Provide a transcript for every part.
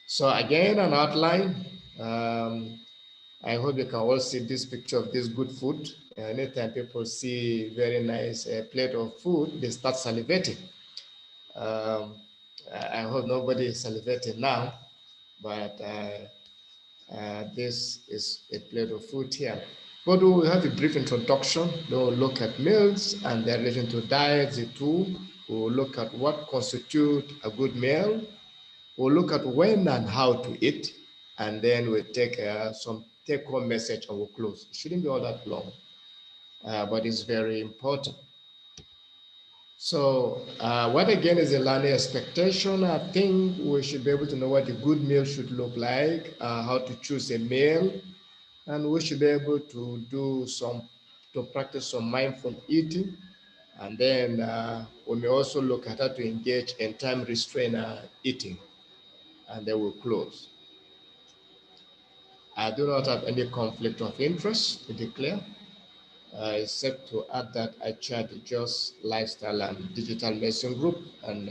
So again, an outline. I hope you can all see this picture of this good food. Anytime people see very nice plate of food, they start salivating. Um, I hope nobody is salivating now, but this is a plate of food here. But we will have a brief introduction. We'll look at meals and their relation to diets, the two. We'll look at what constitutes a good meal. We'll look at when and how to eat, and then we'll take some take-home message and we'll close. It shouldn't be all that long, but it's very important. So what again is a learning expectation? I think we should be able to know what a good meal should look like, how to choose a meal, and we should be able to to practice some mindful eating. And then we may also look at how to engage in time restraint eating, and then we'll close. I do not have any conflict of interest to declare, except to add that I chair the Just Lifestyle and Digital Medicine Group, and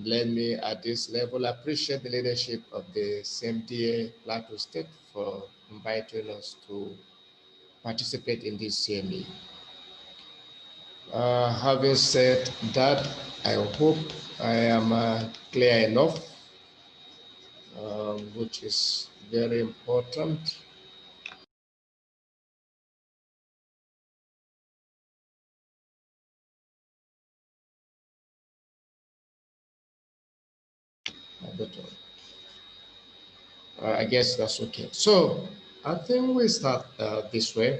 let me at this level appreciate the leadership of the CMDA Plateau State for inviting us to participate in this CME. Having said that, I hope I am clear enough, which is very important. I guess that's okay. So I think we start this way.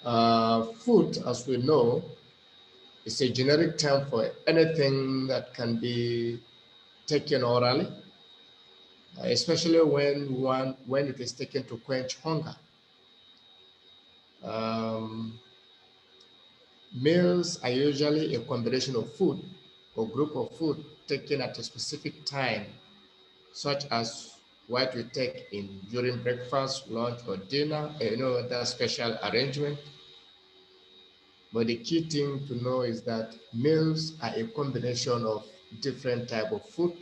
Food, as we know, is a generic term for anything that can be taken orally, especially when it is taken to quench hunger. Um, Meals are usually a combination of food or group of food taken at a specific time, such as what we take in during breakfast, lunch, or dinner, that special arrangement. But the key thing to know is that meals are a combination of different type of food,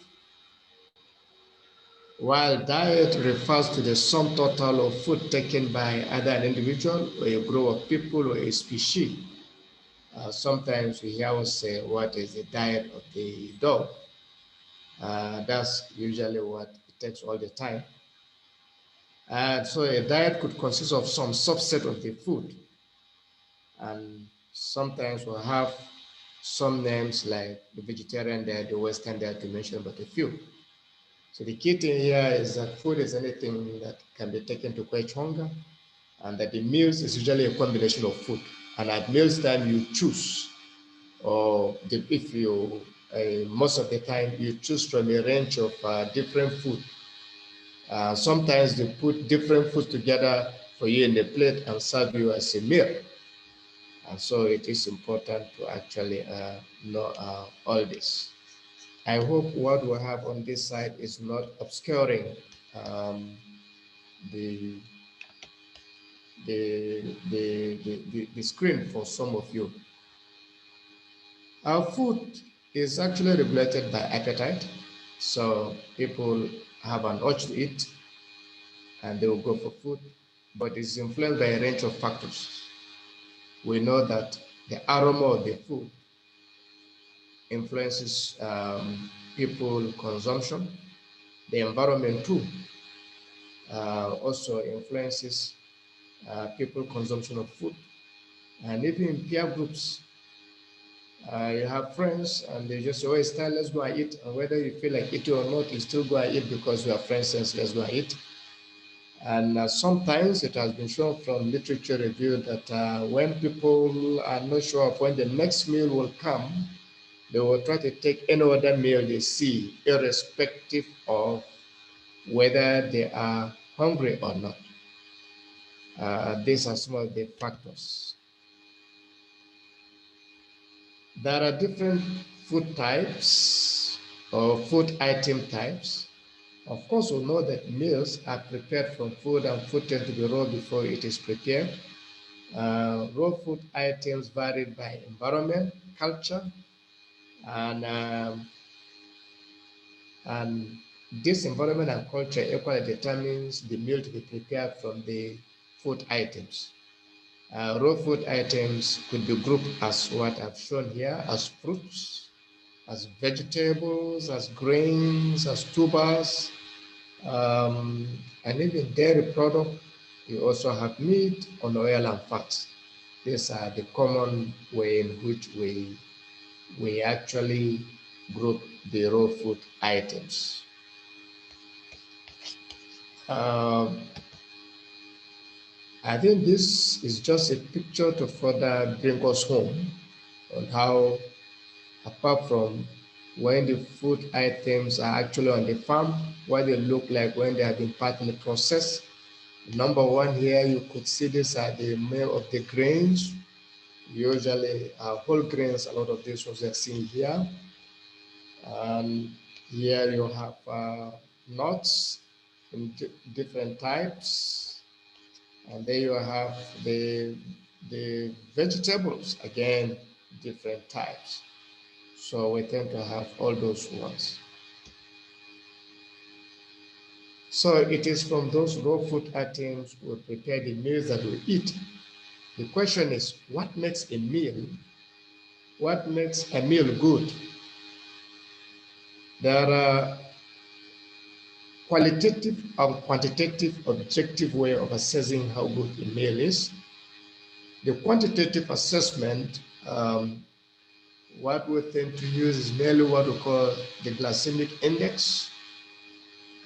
while diet refers to the sum total of food taken by either an individual or a group of people or a species. Sometimes we hear us say, what is the diet of the dog? That's usually what it takes all the time. And so a diet could consist of some subset of the food. And sometimes we'll have some names like the vegetarian diet, the Western diet, to mention but a few. So the key thing here is that food is anything that can be taken to quench hunger, and that the meals is usually a combination of food. And at meals time, you choose, or if you, most of the time, you choose from a range of different food. Sometimes they put different food together for you in the plate and serve you as a meal. And so it is important to actually know all this. I hope what we have on this side is not obscuring um, the, the screen for some of you. Our food is actually regulated by appetite. So people have an urge to eat and they will go for food, but it's influenced by a range of factors. We know that the aroma of the food influences people consumption. The environment too also influences people consumption of food. And even in peer groups, you have friends and they just say, oh, it's time, let's go and eat. And whether you feel like eating or not, you still go and eat because your friend says, let's go and eat. And sometimes it has been shown from literature review that when people are not sure of when the next meal will come, they will try to take any other meal they see, irrespective of whether they are hungry or not. These are some of the factors. There are different food types or food item types. Of course, we know that meals are prepared from food and food tends to be raw before it is prepared. Raw food items vary by environment, culture, and And this environment and culture equally determines the meal to be prepared from the food items. Raw food items could be grouped as what I've shown here, as fruits, as vegetables, as grains, as tubers, and even dairy product. You also have meat, on oil, and fats. These are the common way in which we actually group the raw food items. Um, I think this is just a picture to further bring us home on how, apart from when the food items are actually on the farm, what they look like when they have been partly processed. Number one here, you could see these are the meal of the grains, usually whole grains, a lot of these ones are seen here. And here you have nuts in different types. And there you have the vegetables, again, different types. So we tend to have all those ones. So it is from those raw food items we prepare the meals that we eat. The question is, what makes a meal good? There are qualitative and quantitative objective way of assessing how good a meal is. The quantitative assessment, what we tend to use is merely what we call the glycemic index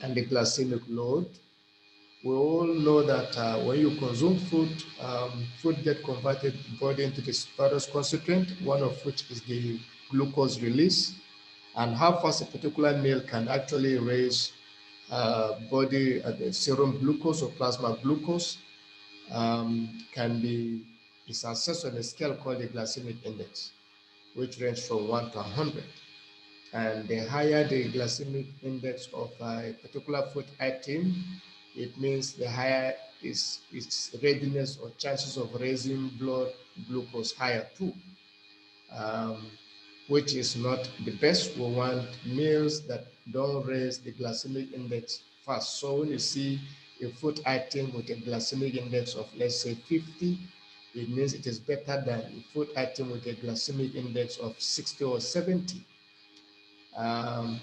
and the glycemic load. We all know that when you consume food, food get converted body into this various constituent, one of which is the glucose release, and how fast a particular meal can actually raise body the serum glucose or plasma glucose can be is assessed on a scale called the glycemic index, which range from 1 to 100. And the higher the glycemic index of a particular food item, it means the higher is its readiness or chances of raising blood glucose higher too, um, which is not the best. We want meals that don't raise the glycemic index fast. So when you see a food item with a glycemic index of, let's say, 50, it means it is better than a food item with a glycemic index of 60 or 70. Um,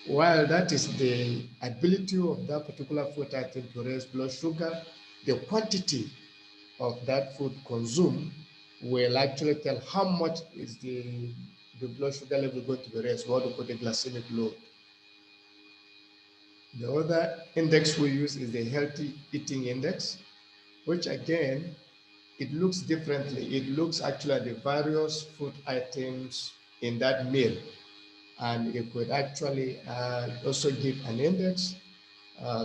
while that is the ability of that particular food item to raise blood sugar, the quantity of that food consumed will actually tell how much is the blood sugar level going to be raised, what we call the glycemic load. The other index we use is the healthy eating index, which again, it looks differently. It looks actually at the various food items in that meal, and it could actually also give an index.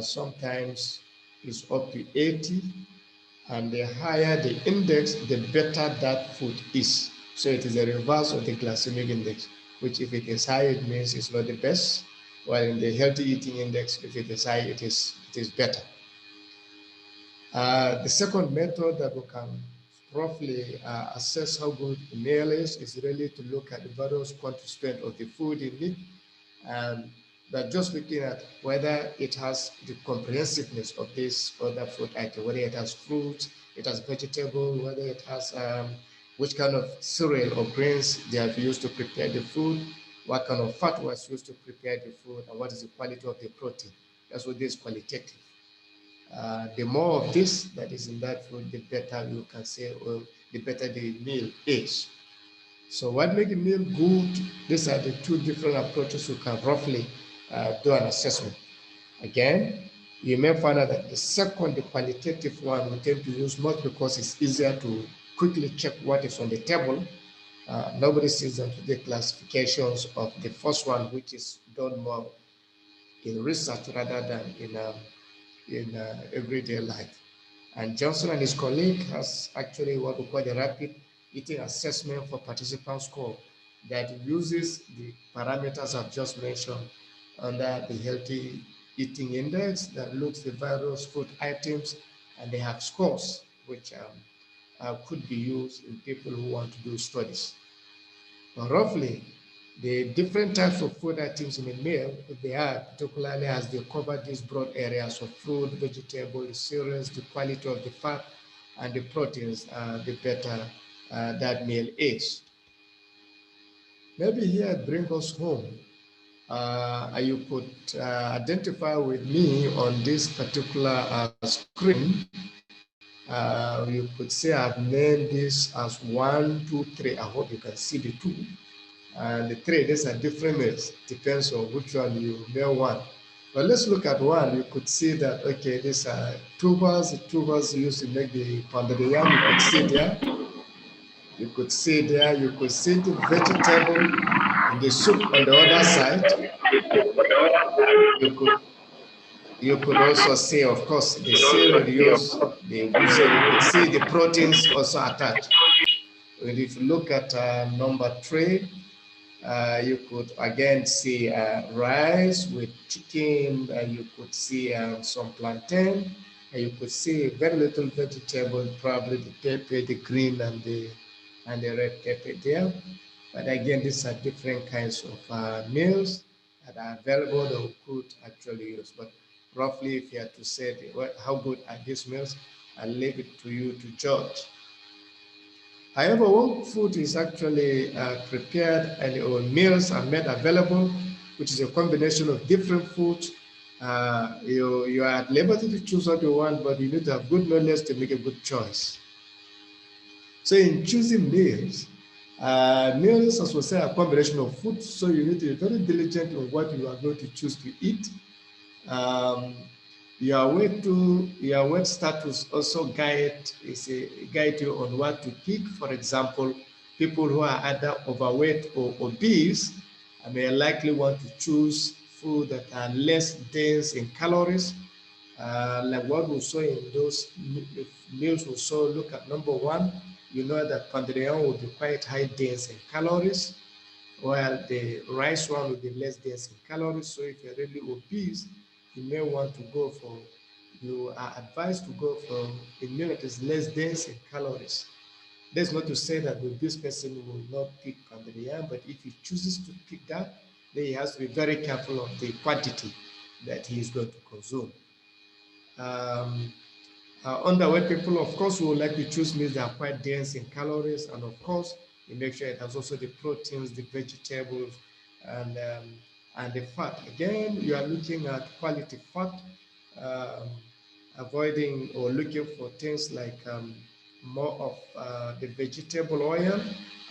Sometimes it's up to 80, and the higher the index, the better that food is. So it is a reverse of the glycemic index, which if it is high, it means it's not the best, while in the healthy eating index, if it is high, it is better. The second method that we can roughly assess how good a meal is really to look at the various constituents of the food in it, and but just looking at whether it has the comprehensiveness of this other food item, whether it has fruit, it has vegetable, whether it has which kind of cereal or grains they have used to prepare the food, what kind of fat was used to prepare the food, and what is the quality of the protein. That's what this qualitative. The more of this that is in that food, the better you can say, well, the better the meal is. So what makes a meal good? These are the two different approaches you can roughly do an assessment. Again, you may find out that the second, the qualitative one, we tend to use much because it's easier to quickly check what is on the table. Nobody sees into the classifications of the first one, which is done more in research rather than in everyday life. And Johnson and his colleague has actually what we call the rapid eating assessment for participant score that uses the parameters I've just mentioned under the healthy eating index that looks the various food items, and they have scores which could be used in people who want to do studies. But roughly, The different types of food items in a meal, they are particularly as they cover these broad areas of fruit, vegetables, cereals, the quality of the fat and the proteins, the better that meal is. Maybe here bring us home. You could identify with me on this particular screen. You could say I've named this as 1, 2, 3. I hope you can see the 2. And the 3, these are different meals. Depends on which one you may want. But let's look at 1. You could see that, okay, these are tubers. The tubers used to make the pounded yam. You could see there. You could see there. You could see the vegetable and the soup on the other side. You could also see, of course, the cereal used. You could see the proteins also attached. And if you look at number 3, you could again see rice with chicken. You could see some plantain. You could see very little vegetable, probably the pepper, the green and the red pepper there. But again, these are different kinds of meals that are available that we could actually use. But roughly, if you had to say how good are these meals, I'll leave it to you to judge. However, when food is actually prepared and or meals are made available, which is a combination of different foods, you are at liberty to choose what you want, but you need to have good knowledge to make a good choice. So in choosing meals, meals, as we say, are a combination of food, so you need to be very diligent on what you are going to choose to eat. Um, your weight status also guide you on what to pick. For example, people who are either overweight or obese may likely want to choose food that are less dense in calories. Like what we saw in those meals we saw, look at number 1, you know that Pandrian will be quite high dense in calories, while the rice one will be less dense in calories. So if you're really obese, you may want to go for, you are advised to go for a meal that is less dense in calories. That's not to say that the obese person will not pick pounded yam, but if he chooses to pick that, then he has to be very careful of the quantity that he is going to consume. Um, Underweight people, of course, will like to choose meals that are quite dense in calories, and of course, you make sure it has also the proteins, the vegetables, and the fat. Again, you are looking at quality fat, um, avoiding or looking for things like more of the vegetable oil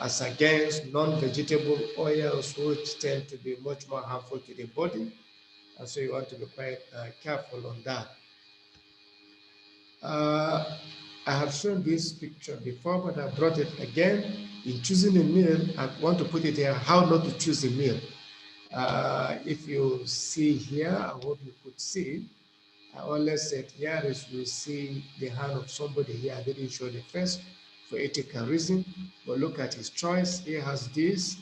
as against non-vegetable oils, which tend to be much more harmful to the body. And so you want to be quite careful on that. Uh, I have shown this picture before, but I brought it again. In choosing a meal, I want to put it here, how not to choose a meal. If you see here, I hope you could see, I always said here is you see the hand of somebody here. I didn't show the face for ethical reason, but look at his choice. He has this,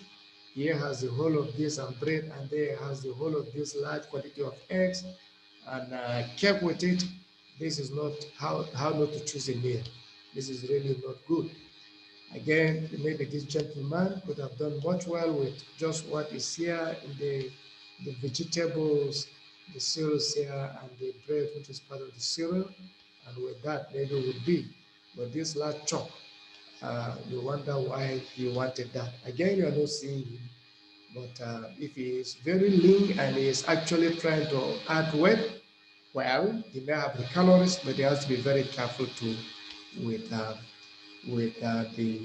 here has the whole of this and bread, and there has the whole of this large quantity of eggs, and kept with it. This is not how not to choose a meal. This is really not good. Again, maybe this gentleman could have done much well with just what is here in the vegetables, the cereals here, and the bread, which is part of the cereal. And with that, maybe it would be. But this large chunk, you wonder why he wanted that. Again, you are not seeing him. But if he is very lean and he is actually trying to add weight, well, he may have the calories, but he has to be very careful too with the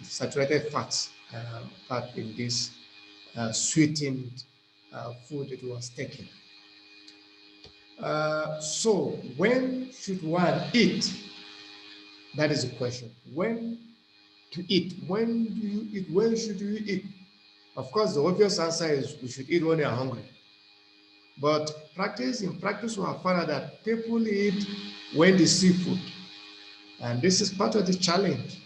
saturated fats part in this sweetened food that was taken. So when should one eat? That is the question. When to eat? When do you eat? When should you eat? Of course, the obvious answer is we should eat when you are hungry. But in practice, we have found that people eat when they see food. And this is part of the challenge.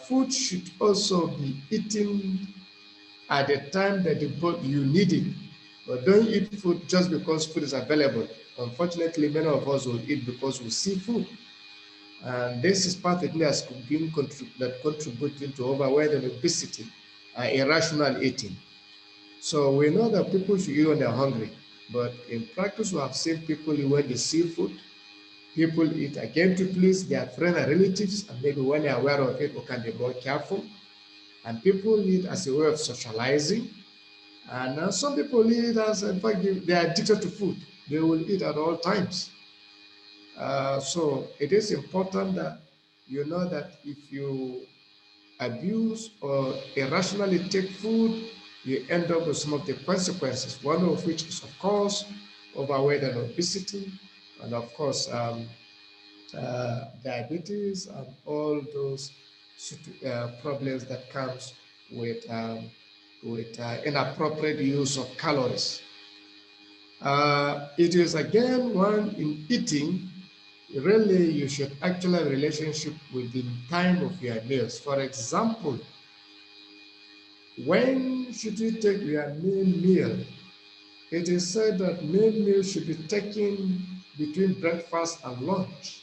Food should also be eaten at the time that you need it. But don't eat food just because food is available. Unfortunately, many of us will eat because we see food. And this is part of the that contributing to overweight and obesity. irrational eating. So we know that people should eat when they're hungry, but in practice, we have seen people who when they see food, people eat again to please their friends and relatives, and maybe when they're aware of it, we can be more careful. And people eat as a way of socializing. And some people eat as, in fact, they are addicted to food. They will eat at all times. So it is important that you know that if you abuse or irrationally take food, you end up with some of the consequences, one of which is, of course, overweight and obesity, and of course, diabetes and all those problems that comes with inappropriate use of calories. It is again one in eating. Really, you should actually have a relationship with the time of your meals. For example, when should you take your main meal? It is said that main meal should be taken between breakfast and lunch.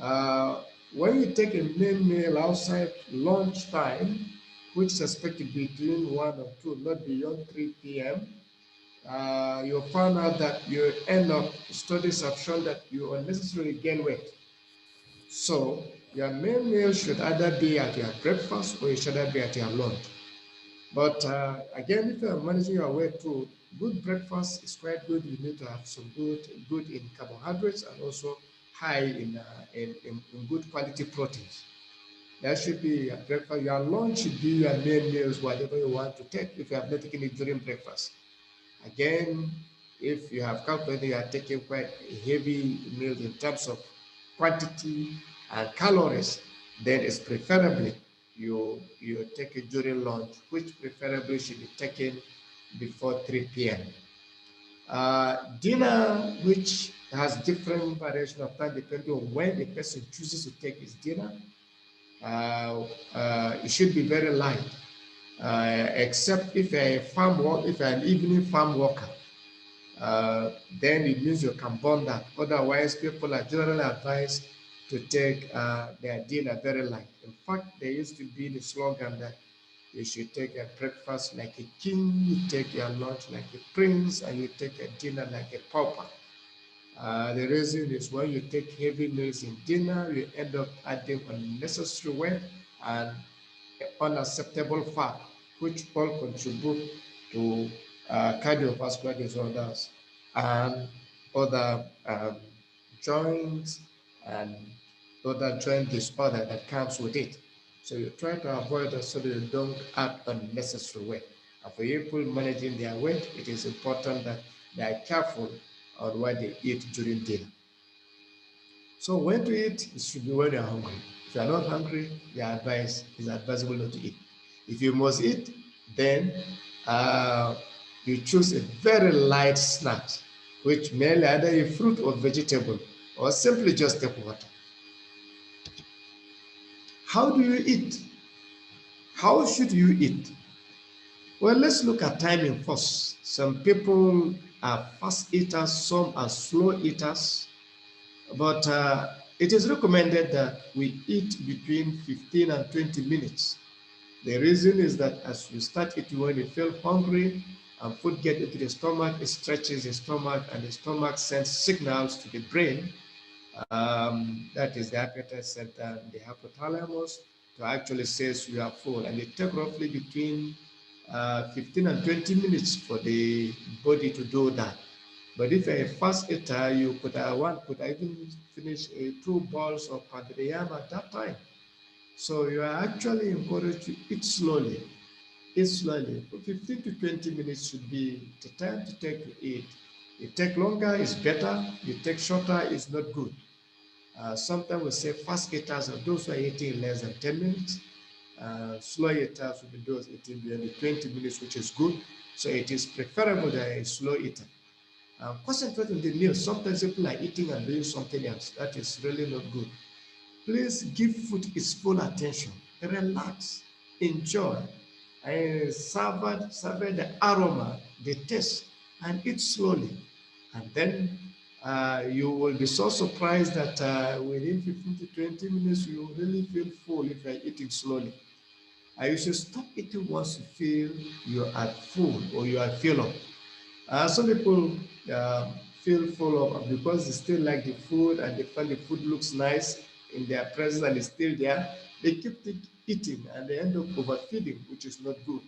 Uh, when you take a main meal outside lunch time, which is expected between 1 or 2, not beyond 3 p.m., you'll find out that you end up, studies have shown that you unnecessarily gain weight. So your main meal should either be at your breakfast or it should either be at your lunch. But again, if you're managing your weight too, good breakfast is quite good. You need to have some good in carbohydrates and also high in good quality proteins. That should be your breakfast. Your lunch should be your main meals, whatever you want to take if you have not taken it during breakfast. Again, if you have calculated you are taking quite a heavy meal in terms of quantity and calories, then it's preferably you take it during lunch, which preferably should be taken before 3 p.m. Dinner, which has different variation of time depending on when the person chooses to take his dinner, it should be very light, except if you're a if you're an evening farm worker, then it means you can burn that. Otherwise, people are generally advised to take their dinner very light. In fact, there used to be the slogan that you should take a breakfast like a king, you take your lunch like a prince, and you take a dinner like a pauper. The reason is when you take heavy meals in dinner, you end up adding unnecessary weight and unacceptable fat, which all contribute to cardiovascular disorders and other joints and other joint disorder that comes with it. So you try to avoid that so that you don't add unnecessary weight. And for people managing their weight, it is important that they are careful on what they eat during dinner. So when to eat, it should be when you're hungry. If you're not hungry, the advice is advisable not to eat. If you must eat, then uh, you choose a very light snack, which may either a fruit or vegetable, or simply just take water. How do you eat? How should you eat? Well, let's look at timing first. Some people are fast eaters, some are slow eaters. But it is recommended that we eat between 15 and 20 minutes. The reason is that as you start eating when you feel hungry and food gets into the stomach, it stretches the stomach and the stomach sends signals to the brain, that is the appetite center, the hypothalamus, to actually says you are full. And it takes roughly between 15 and 20 minutes for the body to do that. But if you're a fast eater, you could one could even finish two balls of pounded yam at that time. So you are actually encouraged to eat slowly. Eat slowly. 15 to 20 minutes should be the time to take to eat. You take longer is better. You take shorter is not good. Sometimes we say fast eaters are those who are eating in less than 10 minutes. Slow eaters will be those eating beyond the 20 minutes, which is good. So it is preferable that a slow eater. Concentrate on the meal. Sometimes people are eating and doing something else. That is really not good. Please give food its full attention. Relax, enjoy, and savor the aroma, the taste, and eat slowly. And then you will be so surprised that within 15 to 20 minutes, you really feel full if you're eating slowly. You should stop eating once you feel you are full or you are full up. Some people feel full up because they still like the food and they find the food looks nice in their presence and it's still there. They keep eating and they end up overfeeding, which is not good.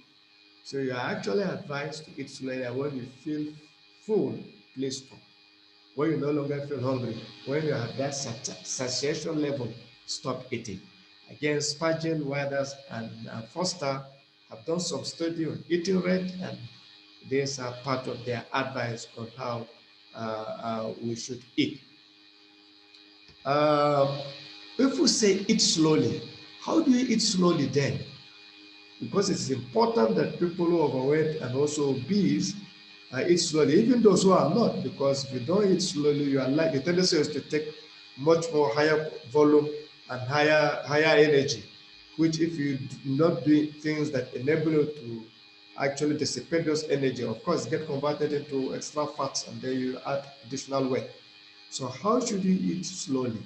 So you are actually advised to eat slowly, and when you feel full, please stop. When you no longer feel hungry, when you have that satiation level, stop eating. Again, Spurgeon, Withers, and Foster have done some study on eating rate, and these are part of their advice on how we should eat. Uh, if we say eat slowly, how do you eat slowly then? Because it's important that people who are overweight and also obese eat slowly, even those who are not, because if you don't eat slowly, you are like the tendency is to take much more higher volume and higher energy, which if you do not do things that enable you to actually dissipate those energy, of course, get converted into extra fats and then you add additional weight. So how should you eat slowly?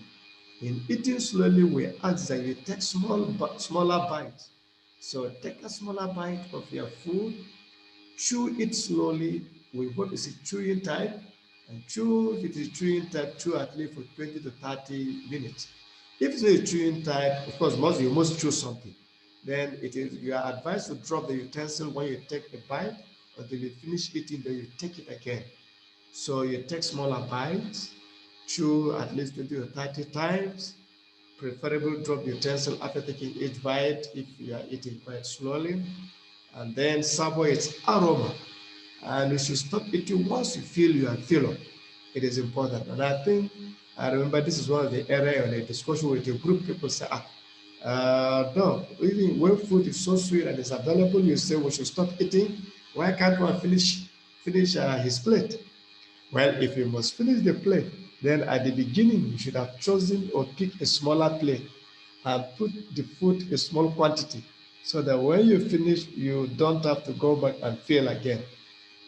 In eating slowly, we ask that you take smaller bites. So take a smaller bite of your food, chew it slowly. We hope it's a chewing type, and chew if it is chewing type, chew at least for 20 to 30 minutes. If it's a chewing type, of course, you must chew something. Then it is you are advised to drop the utensil when you take a bite until you finish eating, then you take it again. So you take smaller bites, chew at least 20 to 30 times, preferable drop utensil after taking each bite if you are eating quite slowly, and then savor its aroma. And you should stop eating once you feel you are full. It is important. And I think I remember this is one of the area in a discussion with a group. People say, no, even when food is so sweet and it's available, you say we should stop eating. Why can't one finish his plate? Well, if you must finish the plate, then at the beginning you should have chosen or picked a smaller plate and put the food a small quantity so that when you finish, you don't have to go back and fill again.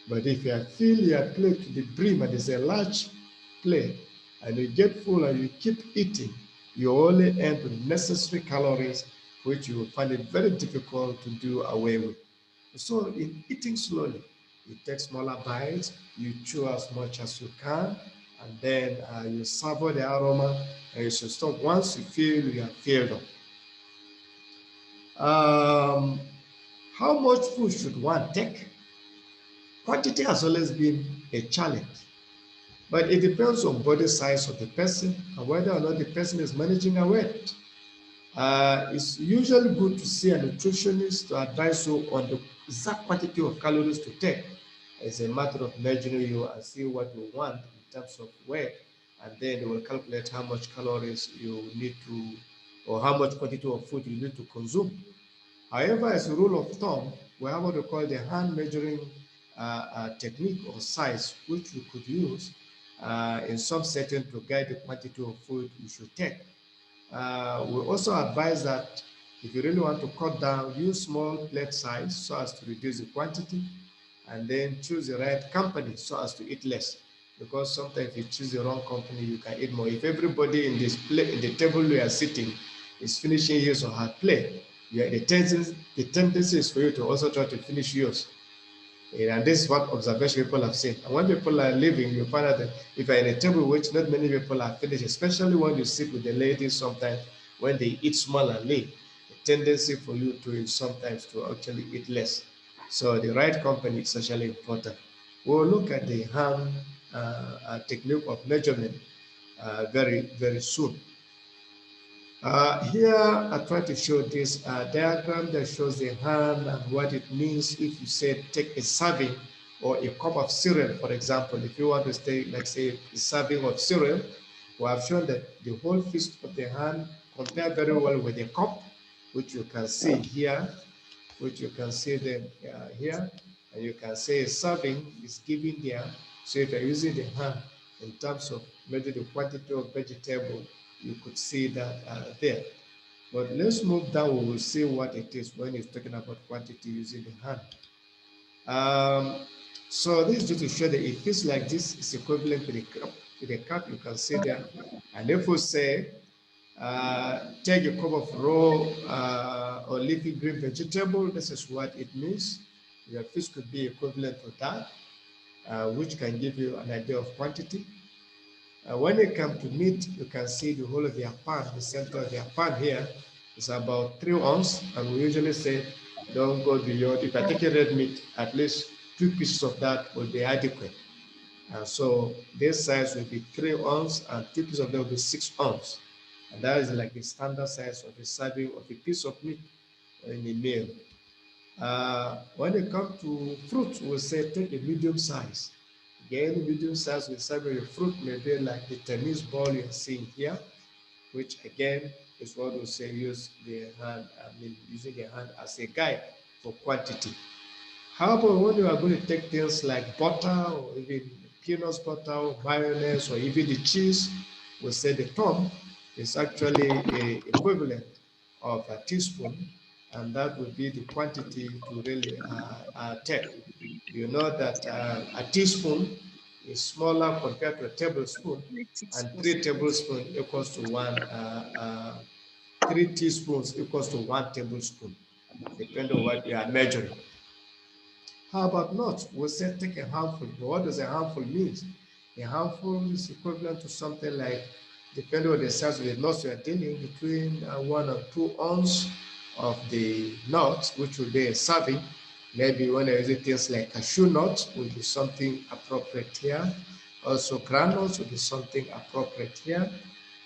But if you fill your plate to the brim and it's a large plate and you get full and you keep eating, you only end with necessary calories, which you will find it very difficult to do away with. So in eating slowly, you take smaller bites, you chew as much as you can, and then you savor the aroma, and you should stop once you feel you are filled up. How much food should one take? Quantity has always been a challenge, but it depends on body size of the person and whether or not the person is managing a weight. It's usually good to see a nutritionist to advise you on the exact quantity of calories to take. It's a matter of measuring you and see what you want in terms of weight, and then they will calculate how much calories you need to, or how much quantity of food you need to consume. However, as a rule of thumb, we have what we call the hand measuring technique or size, which we could use in some setting to guide the quantity of food you should take. We also advise that if you really want to cut down, use small plate size so as to reduce the quantity, and then choose the right company so as to eat less. Because sometimes if you choose the wrong company, you can eat more. If everybody in this plate, in the table you are sitting, is finishing his or her plate, the tendency is for you to also try to finish yours. And this is what observation people have seen. And when people are leaving, you find out that if you're in a table which not many people are finished, especially when you sit with the ladies sometimes, when they eat small and lean, the tendency for you to sometimes to actually eat less. So the right company is essentially important. We'll look at the hand technique of measurement very soon. Here, I try to show this diagram that shows the hand and what it means if you say take a serving or a cup of cereal, for example. If you want to take, like say, a serving of cereal, we have shown that the whole fist of the hand compare very well with the cup, which you can see here, which you can see them here, and you can say a serving is given there. So if you're using the hand in terms of maybe the quantity of vegetable, you could see that there. But let's move down. We will see what it is when it's talking about quantity using the hand. Um, so this is just to show that it feels like this is equivalent to the cup you can see there. And if we say Take a cup of raw or leafy green vegetable. This is what it means. Your fish could be equivalent to that, which can give you an idea of quantity. When it comes to meat, you can see the whole of their pan, the center of their pan here is about 3 ounces, and we usually say don't go beyond, if I take a red meat, at least 2 pieces of that will be adequate. So this size will be 3 ounces, and 2 pieces of that will be 6 ounces. And that is like the standard size of a serving of a piece of meat in a meal. When it comes to fruit, we'll say take a medium size. Again, medium size will serve your fruit, maybe like the tennis ball you're seeing here, which again is what we say use the hand, using the hand as a guide for quantity. However, when you are going to take things like butter or even peanut butter or mayonnaise or even the cheese, we say the thumb is actually a equivalent of a teaspoon, and that would be the quantity to really take. You know that a teaspoon is smaller compared to a tablespoon, and 3 tablespoons equals to 3 teaspoons equals to 1 tablespoon, depending on what you are measuring. How about not? We say take a handful. But what does a handful mean? A handful is equivalent to something like, depending on the size of the nuts you are dealing, between 1 and 2 ounces of the nuts, which will be a serving. Maybe when I use things like cashew nuts, will be something appropriate here. Also, granules will be something appropriate here.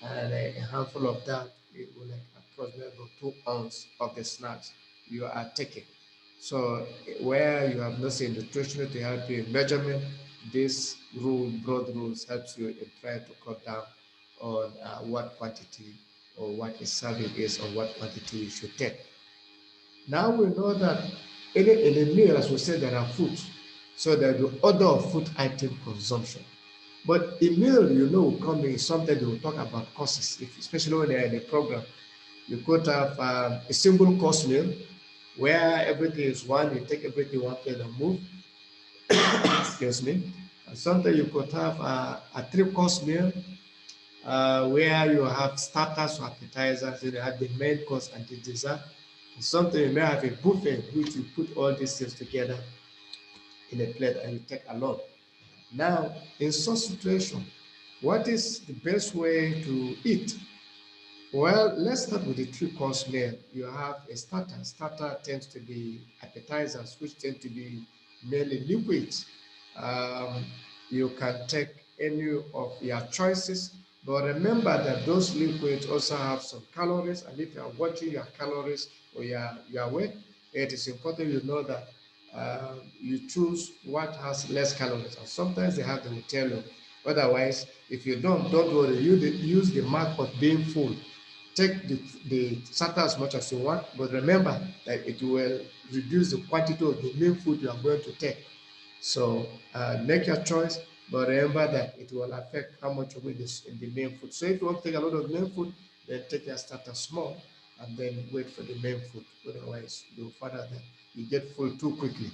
And a handful of that, it will like approximately 2 ounces of the snacks you are taking. So where you have not seen nutritional to help you in measurement, this rule, broad rules, helps you in trying to cut down on what quantity or what a serving is or what quantity you should take. Now we know that in a meal, as we said, there are foods. So there will be order of food item consumption. But a meal, will come in something they will talk about courses, especially when they're in a program. You could have a single course meal where everything is one, you take everything one plate and move. Excuse me. And sometimes you could have a three-course meal where you have starters or appetizers, you have the main course and the dessert. And sometimes you may have a buffet which you put all these things together in a plate and you take along. Now, in such situation, what is the best way to eat? Well, let's start with the three-course meal. You have a starter. Starter tends to be appetizers, which tend to be mainly liquids. Um, you can take any of your choices, but remember that those liquids also have some calories, and if you are watching your calories or your weight, it is important you know that you choose what has less calories. And sometimes they have them tell you. Otherwise, if you don't worry. You use the mark of being full. Take the starter as much as you want, but remember that it will reduce the quantity of the main food you are going to take. So make your choice, but remember that it will affect how much of it is in the main food. So if you want to take a lot of main food, then take your starter small and then wait for the main food. Otherwise, you'll find out that you get full too quickly.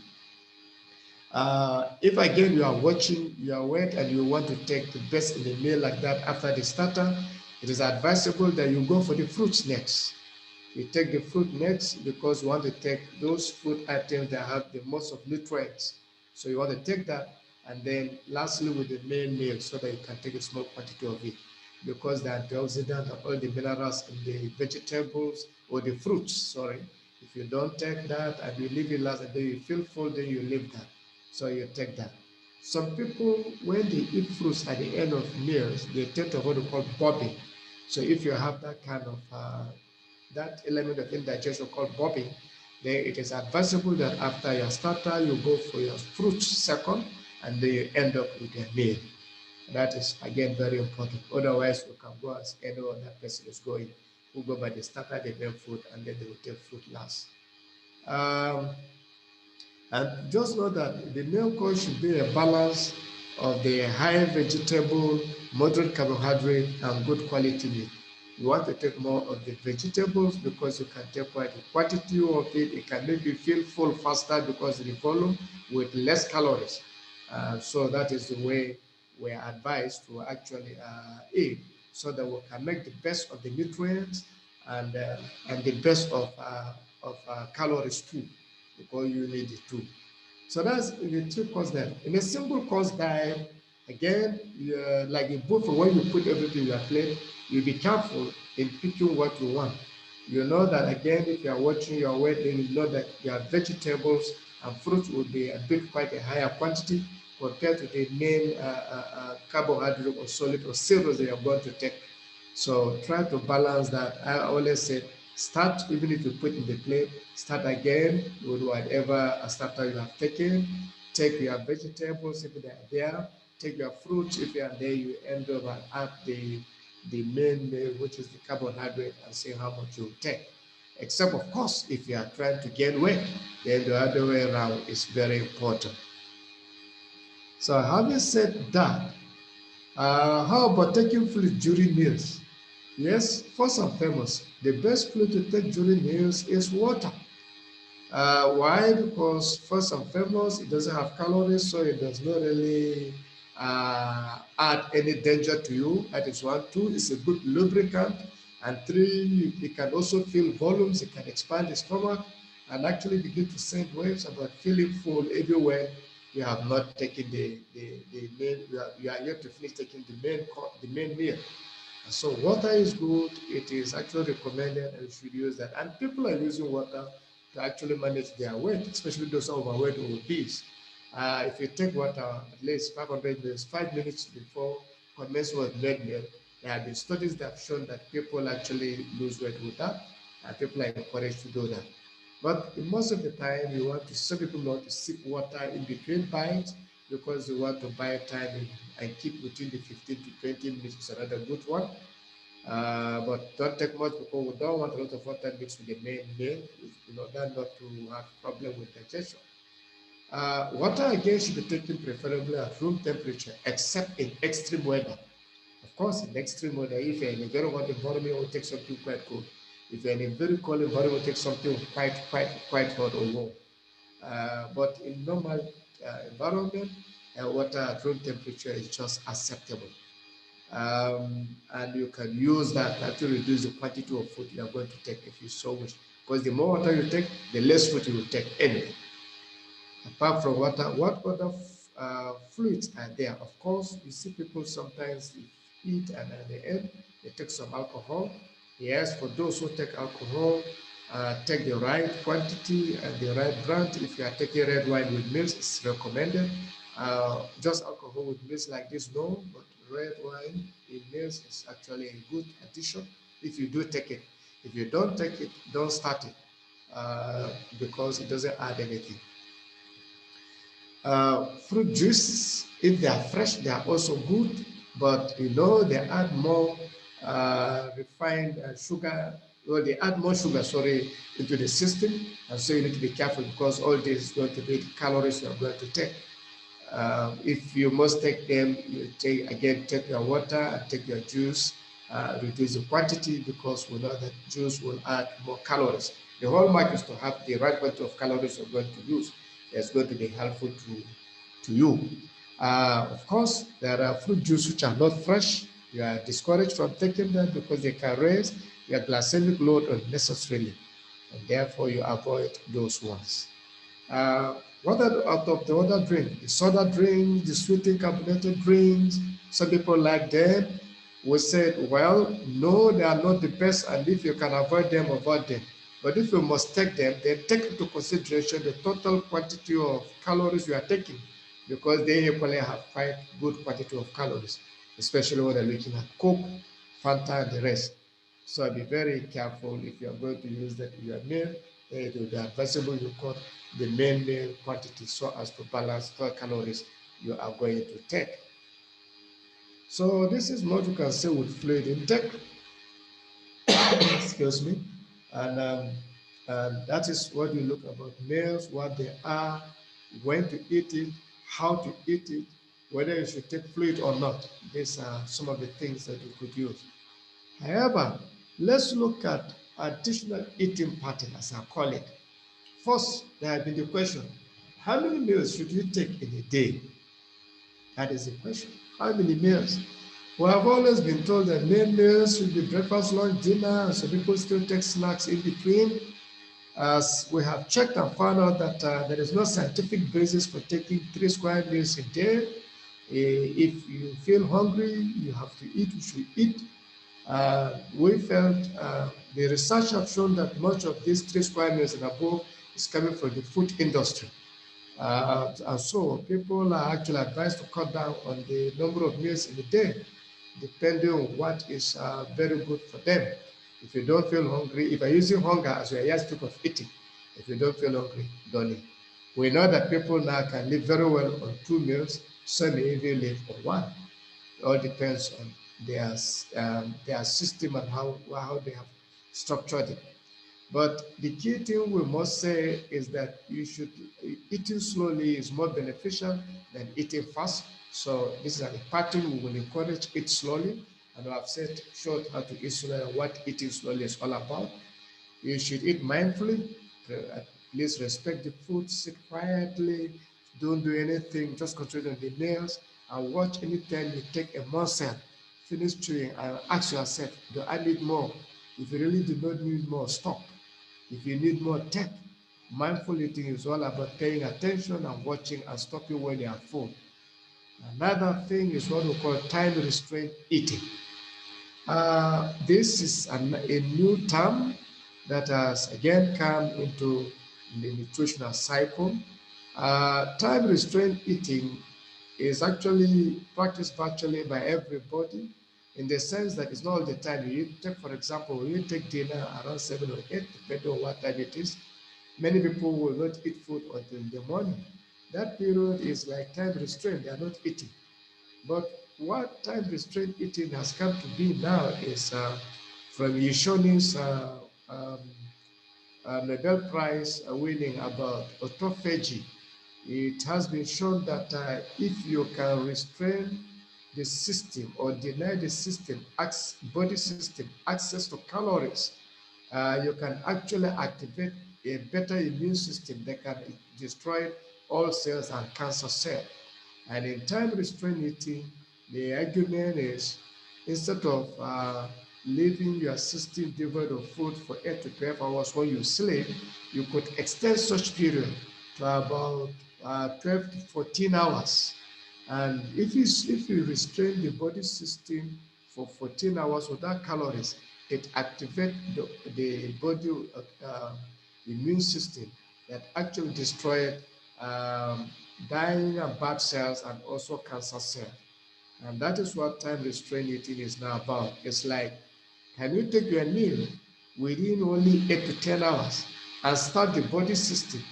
If again you are watching your weight and you want to take the best in a meal like that after the starter, it is advisable that you go for the fruits next. You take the fruit next because you want to take those food items that have the most of nutrients. So you want to take that, and then lastly with the main meal so that you can take a small quantity of it, because the antioxidant and all the minerals in the vegetables or the fruits, sorry. If you don't take that and you leave it last and then you feel full, then you leave that. So you take that. Some people, when they eat fruits at the end of meals, they tend to what we call bobbing. So if you have that kind of that element of indigestion called bobbing, then it is advisable that after your starter, you go for your fruits second, and then you end up with your meal. That is again very important. Otherwise, you can go as any other person is going, who go by the starter, the main food, and then they will take fruit last. Um, and just know that the meal course should be a balance of the high vegetable, moderate carbohydrate, and good quality meat. You want to take more of the vegetables because you can take quite a quantity of it. It can make you feel full faster because of the volume with less calories. So that is the way we are advised to actually eat. so that we can make the best of the nutrients and uh, and the best of calories too, because you need it too. So that's the three course diet. In a simple course diet, again, like in both, when you put everything in your plate, you be careful in picking what you want. You know that again, if you are watching your weight, then you know that your vegetables and fruits will be a bit quite a higher quantity compared to the main carbohydrate or solid or cereals that you're going to take. So try to balance that. I always say start, even if you put in the plate, start again with whatever starter you have taken. Take your vegetables if they are there. Take your fruits if you are there. You end up and add the main meal, which is the carbohydrate, and see how much you take. Except of course, if you are trying to gain weight, then the other way around is very important. So having said that, how about taking fluid during meals? Yes, first and foremost, the best fluid to take during meals is water. Why? Because first and foremost, it doesn't have calories, so it does not really add any danger to you. That is one. Two, it's a good lubricant. And three, it can also fill volumes. It can expand the stomach and actually begin to send waves about feeling full everywhere. You have not taken the main, you are yet to finish taking the main meal. So water is good. It is actually recommended and you should use that. And people are using water to actually manage their weight, especially those overweight or obese. If you take water at least 500 minutes, 5 minutes before commencement with main meal, there have been studies that have shown that people actually lose weight with that, and people are encouraged to do that. But most of the time, you want to some people want to sip water in between bites because they want to buy time and keep within the 15 to 20 minutes is another good one. But don't take much because we don't want a lot of water mixed with the main meal in order not to have problem with digestion. Water again should be taken preferably at room temperature, except in extreme weather. Of course, in extreme weather, if you're in a very hot environment, we'll take something quite cold. If you're in a very cold environment, we'll take something quite hot or warm. But in normal environment, water at room temperature is just acceptable. And you can use that to actually reduce the quantity of food you are going to take if you so wish. Because the more water you take, the less food you will take anyway. Apart from water, what other fluids are there? Of course, you see people sometimes eat and at the end they take some alcohol. Yes, for those who take alcohol, take the right quantity and the right brand. If you are taking red wine with meals, it's recommended. Just alcohol with meals like this, no, but red wine in meals is actually a good addition if you do take it. If you don't take it, don't start it because it doesn't add anything. Fruit juices, if they are fresh, they are also good, but they add more refined sugar, well, they add more sugar, sorry, into the system, and so you need to be careful because all this is going to be the calories you are going to take. If you must take them, you take your water and take your juice, reduce the quantity because we know that juice will add more calories. The whole mark is to have the right quantity of calories you're going to use. That's going to be helpful to you. Of course, there are fruit juice which are not fresh. You are discouraged from taking them because they can raise your glycemic load unnecessarily, and therefore you avoid those ones. What are out of the other drink? The soda drinks, the sweetened carbonated drinks, some people like them. We said, well, no, they are not the best, and if you can avoid them, avoid them. But if you must take them, then take into consideration the total quantity of calories you are taking, because they equally have quite good quantity of calories, especially when they're looking at Coke, Fanta, and the rest. So be very careful if you are going to use that in your meal. It will be advisable you cut the main meal quantity so as to balance the calories you are going to take. So this is what you can say with fluid intake. Excuse me, and that is what you look about meals, what they are, when to eat it, how to eat it, whether you should take fluid or not. These are some of the things that you could use. However, let's look at additional eating pattern, as I call it. First, there have been the question, how many meals should you take in a day? That is the question. How many meals? We have always been told that main meals should be breakfast, lunch, dinner, and some people still take snacks in between. As we have checked and found out that there is no scientific basis for taking 3 square meals a day. If you feel hungry, you have to eat, you should eat. We felt the research have shown that much of these 3 square meals and above is coming from the food industry. And so people are actually advised to cut down on the number of meals in a day, depending on what is very good for them. If you don't feel hungry, if you're using hunger as your yardstick of eating, if you don't feel hungry, don't eat. We know that people now can live very well on 2 meals, some may even live on one. It all depends on their system and how they have structured it. But the key thing we must say is that you should eating slowly is more beneficial than eating fast. So this is a pattern we will encourage eat slowly, and I've said short how to eat slowly and what eating slowly is all about. You should eat mindfully. At least respect the food, sit quietly, don't do anything, just concentrate on the meals and watch anytime you take a morsel, finish chewing and ask yourself, do I need more? If you really do not need more, stop. If you need more, take. Mindful eating is all about paying attention and watching and stopping when you are full. Another thing is what we call time restraint eating. This is a new term that has again come into the nutritional cycle. Time restraint eating is actually practiced virtually by everybody in the sense that it's not all the time. You take, for example, when you take dinner around 7 or 8, depending on what time it is, many people will not eat food until the morning. That period is like time restraint, they are not eating. But what time restraint eating has come to be now is from Yishoni's Nobel Prize winning about autophagy. It has been shown that if you can restrain the system or deny the system, body system, access to calories, you can actually activate a better immune system that can destroy all cells and cancer cells. And in time restraint eating, the argument is instead of leaving your system devoid of food for 8 to 12 hours when you sleep, you could extend such period to about 12 to 14 hours. And if you restrain the body system for 14 hours without calories, it activates the body immune system that actually destroyed um, dying and bad cells and also cancer cells. And that is what time restraint eating is now about. It's like, can you take your meal within only 8 to 10 hours and start the body system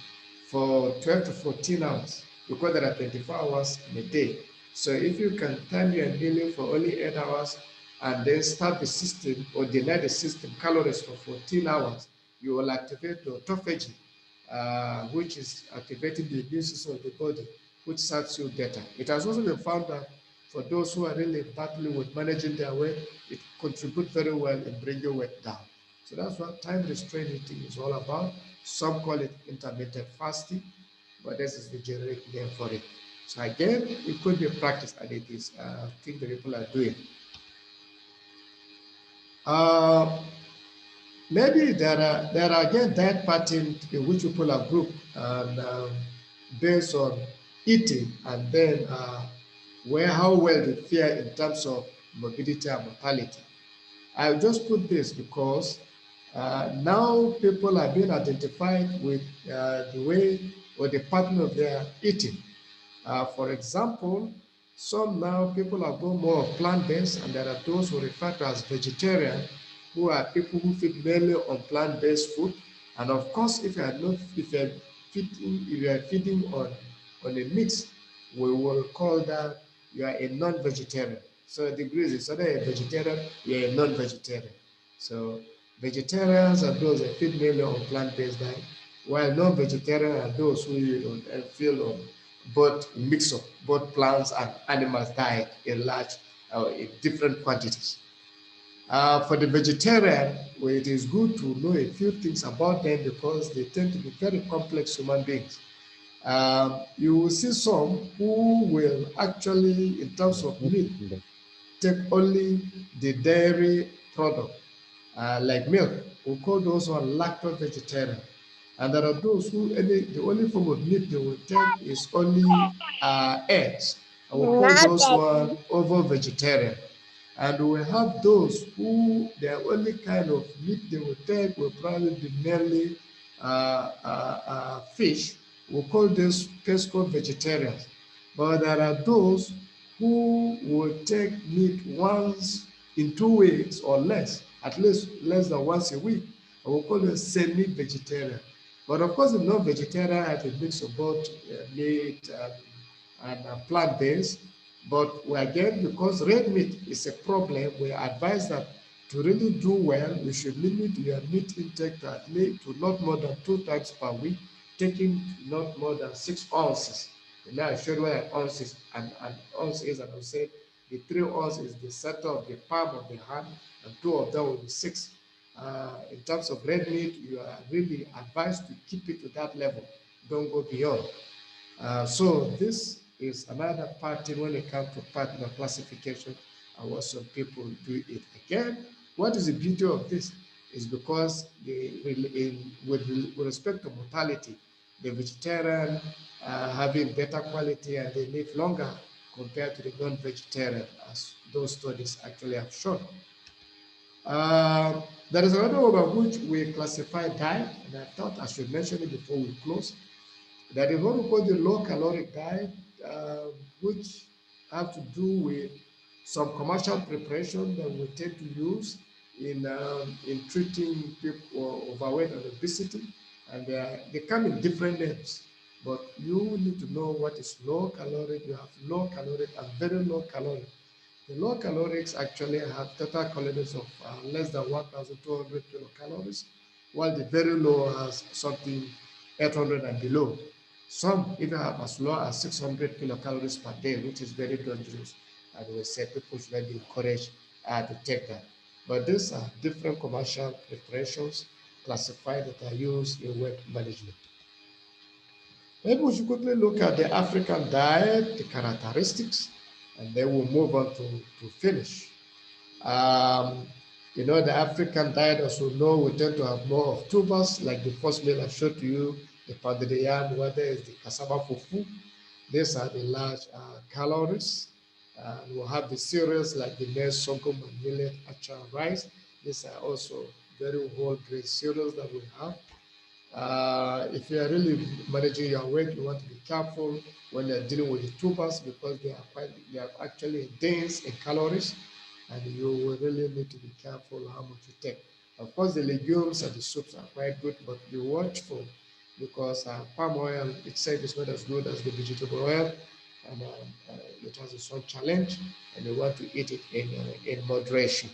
for 12 to 14 hours? Because there are 24 hours in a day. So if you can time your meal for only 8 hours and then start the system or deny the system calories for 14 hours, you will activate the autophagy, which is activating the immune system of the body, which serves you better. It has also been found that for those who are really battling with managing their weight, it contributes very well in bringing weight down. So that's what time restraint eating is all about. Some call it intermittent fasting, but this is the generic name for it. So again, it could be practiced, and it is a thing that people are doing. Uh, Maybe there are again diet patterns in which people are grouped and based on eating and then where how well they fare in terms of morbidity and mortality. I just put this because now people are being identified with the way or the pattern of their eating. For example, some now people are going more plant-based, and there are those who refer to as vegetarian, who are people who feed mainly on plant-based food. And of course, if you are feeding on a meat, we will call that you are a non-vegetarian. So the degrees is either a vegetarian, you are a non-vegetarian. So vegetarians are those that feed mainly on plant-based diet, while non-vegetarian are those who feel on both mix of both plants and animals diet in large in different quantities. For the vegetarian, well, it is good to know a few things about them because they tend to be very complex human beings. You will see some who will actually, in terms Yeah, of what meat, is that? take only the dairy product, like milk. We call those who are lactose vegetarian. And there are those who the only form of meat they will take is only eggs. And we call those one ovo vegetarian. And we have those who their only kind of meat they will take will probably be mainly fish. We call this pesco vegetarians. But there are those who will take meat once in 2 weeks or less, at least less than once a week. And we call them semi-vegetarian. But of course, the non-vegetarian has a mix of both meat and plant-based. But we again, because red meat is a problem, we advise that to really do well, you should limit your meat intake to at least to not more than 2 times per week, taking not more than 6 ounces. And now I showed what an ounce is. An ounce is, and I said the 3 ounces is the center of the palm of the hand, and two of them will be six. In terms of red meat, you are really advised to keep it to that level. Don't go beyond. So this is another pattern when it comes to partner classification and what some people do it. Again, what is the beauty of this is because with respect to mortality, the vegetarian having better quality and they live longer compared to the non-vegetarian, as those studies actually have shown. There is another one about which we classify diet, and I thought I should mention it before we close. That is what we call the low caloric diet, which have to do with some commercial preparation that we tend to use in treating people overweight and obesity. And they come in different names, but you need to know what is low caloric. You have low caloric and very low caloric. The low calorics actually have total calories of less than 1,200 kilocalories, while the very low has something 800 and below. Some even have as low as 600 kilocalories per day, which is very dangerous. And we say people should not be encouraged to take that. But these are different commercial preparations classified that are used in weight management. Maybe we should quickly look at the African diet, the characteristics, and then we'll move on to finish. Um, the African diet, as we know, we tend to have more of tubers, like the first meal I showed to you, the pounded yam, whether it's the cassava fufu. These are the large calories. We'll have the cereals like the maize, sorghum, and millet, acha, rice. These are also very whole grain cereals that we have. If you are really managing your weight, you want to be careful when you're dealing with the tubers because they are actually dense in calories, and you will really need to be careful how much you take. Of course, the legumes and the soups are quite good, but be watchful because palm oil itself is not as good as the vegetable oil, and it has its own challenge, and you want to eat it in moderation.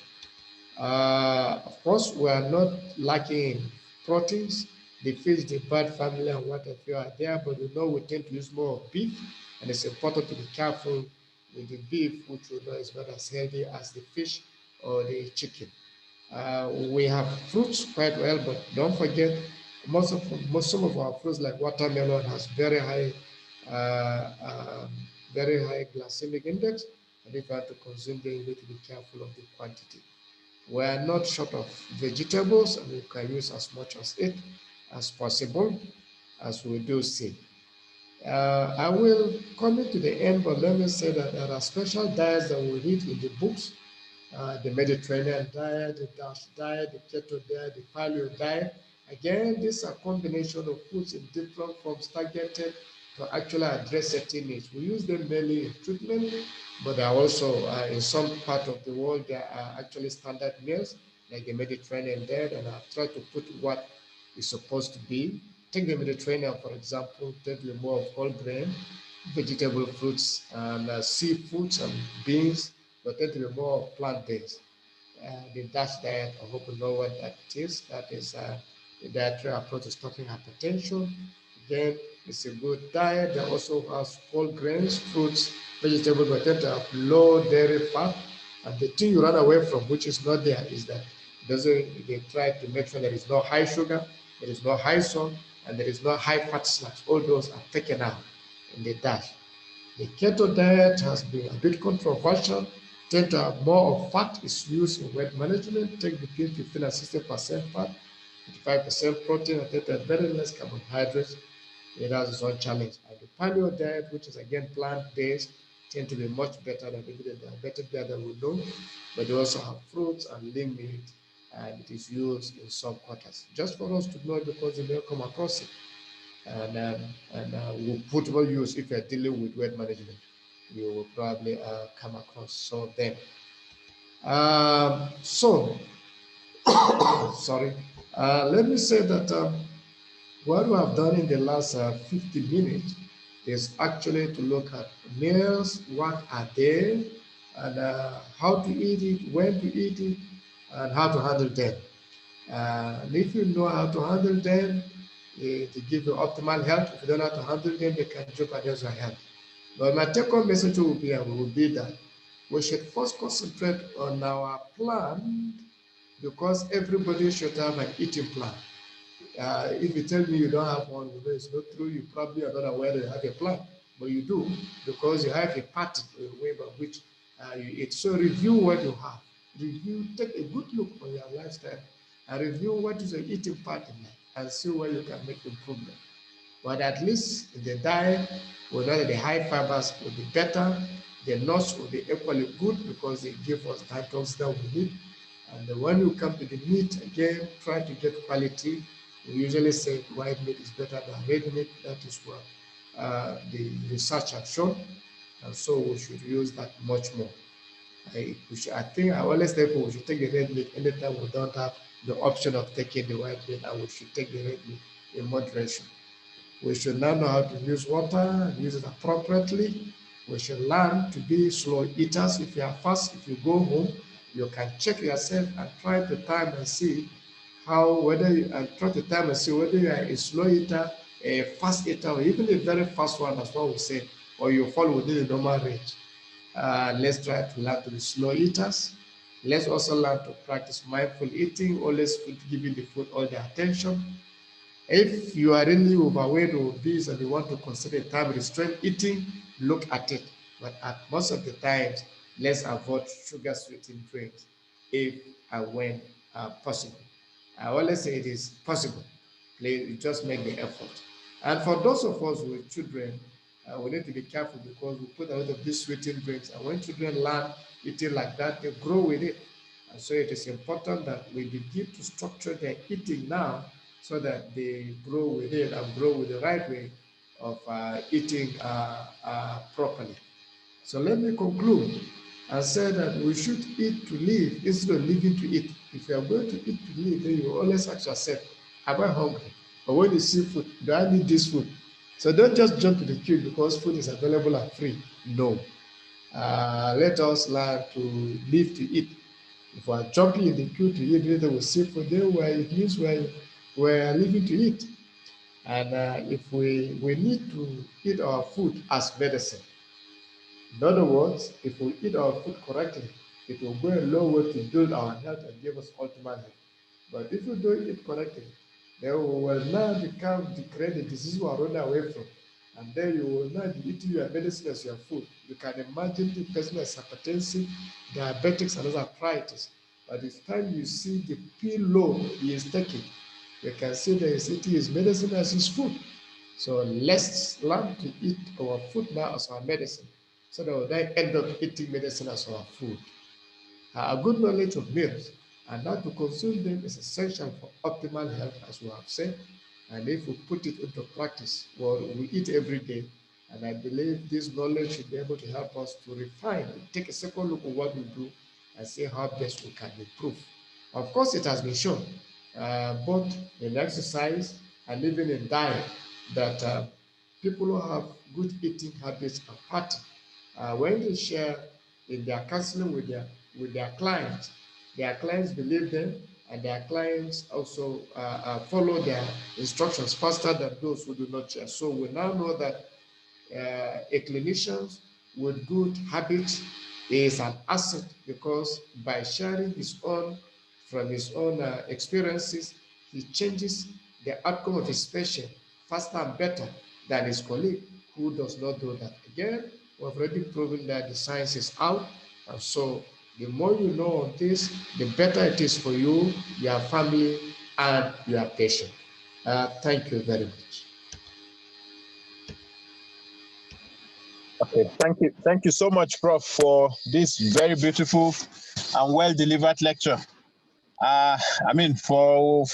Of course, we are not lacking in proteins. The fish, the bird family, and what have you are there, but we know we tend to use more of beef, and it's important to be careful with the beef, which we know is not as healthy as the fish or the chicken. We have fruits quite well, but don't forget some of our fruits like watermelon has very high glycemic index, and if you have to consume them, you need to be careful of the quantity. We are not short of vegetables, and we can use as much as it as possible, as we do see. I will come to the end, but let me say that there are special diets that we read in the books, the Mediterranean diet, the Dash diet, the keto diet, the paleo diet. Again, these are combination of foods in different forms targeted to actually address certain needs. We use them mainly in treatment, but there are also in some part of the world there are actually standard meals like the Mediterranean diet, and I've tried to put what is supposed to be. Take the Mediterranean, for example, take the more of whole grain, vegetable fruits, and seafoods and beans, but tend to be more plant-based. The Dutch diet, I hope you know what that is. That is the dietary approach to stopping hypertension. Again, it's a good diet that also has whole grains, fruits, vegetables, but tend to have low dairy fat. And the thing you run away from, which is not there, is that they try to make sure there is no high sugar, there is no high salt, and there is no high fat snacks. All those are taken out in the dash. The keto diet has been a bit controversial, tend to have more of fat is used in weight management, take between 15 and 60% fat, 55% protein, and very less carbohydrates. It has its own challenge. And the paleo diet, which is again plant-based, tend to be much better than even the diabetic diet that we know, but they also have fruits and lean meat, and it is used in some quarters. Just for us to know because they may come across it, and we'll put more use if you're dealing with weight management. You will probably come across some of them. So, sorry. Let me say that what we have done in the last 50 minutes is actually to look at meals, what are they, and how to eat it, when to eat it, and how to handle them. And if you know how to handle them, they give you optimal health. If you don't know how to handle them, they can jeopardize your health. But my take-home message will be that we should first concentrate on our plan because everybody should have an eating plan. If you tell me you don't have one, you know it's not true. You probably are not aware that you have a plan, but you do because you have a pattern, a way by which you eat. So review what you have. Review, take a good look on your lifestyle, and review what is your eating pattern and see where you can make improvement. But at least in the diet, we know that the high fibers will be better, the nuts will be equally good because they give us the antioxidant we need. And when you come to the meat, again, try to get quality. We usually say white meat is better than red meat. That is what the research has shown. And so we should use that much more. I think I always tell people we should take the red meat anytime we don't have the option of taking the white meat, and we should take the red meat in moderation. We should now know how to use water and use it appropriately. We should learn to be slow eaters. If you are fast, if you go home, you can check yourself and try to time and see how whether you and try to time and see whether you are a slow eater, a fast eater, or even a very fast one, as what we say, or you fall within the normal range. Let's try to learn to be slow eaters. Let's also learn to practice mindful eating, always giving the food all the attention. If you are really overweight or obese and you want to consider time restraint eating, look at it. But at most of the times, let's avoid sugar sweetened drinks if and when possible. I always say it is possible. Please, you just make the effort. And for those of us with children, we need to be careful because we put a lot of these sweetened drinks. And when children learn eating like that, they grow with it. And so it is important that we begin to structure their eating now so that they grow with it and grow with the right way of eating properly. So let me conclude and say that we should eat to live instead of living to eat. If you are going to eat to live, then you always ask yourself, am I hungry? Or when you see food, do I need this food? So don't just jump to the queue because food is available and free. No. Let us learn to live to eat. If we are jumping in the queue to eat, later we see food, then it means we're living to eat. And if we need to eat our food as medicine, in other words, if we eat our food correctly, it will go a long way to build our health and give us ultimate health. But if we don't eat correctly, then we will now become the create the disease we are running away from. And then you will not be eating your medicine as your food. You can imagine the person has hypertension, diabetics, and other arthritis. By the time you see the pill load he is taking, you can see that he's eating his medicine as his food. So let's learn to eat our food now as our medicine so that we don't end up eating medicine as our food. A good knowledge of meals and how to consume them is essential for optimal health, as we have said. And if we put it into practice, well, we eat every day. And I believe this knowledge should be able to help us to refine and take a second look at what we do and see how best we can improve. Of course, it has been shown, both in exercise and even in diet, that people who have good eating habits are party. When they share in their counseling with their clients believe them, and their clients also follow their instructions faster than those who do not share. So we now know that a clinician with good habits is an asset because by sharing his own from his own experiences, he changes the outcome of his patient faster and better than his colleague who does not do that. Again, we've already proven that the science is out. And so the more you know on this, the better it is for you, your family, and your patient. Thank you very much. Okay, thank you so much, Prof, for this very beautiful and well delivered lecture. I mean, for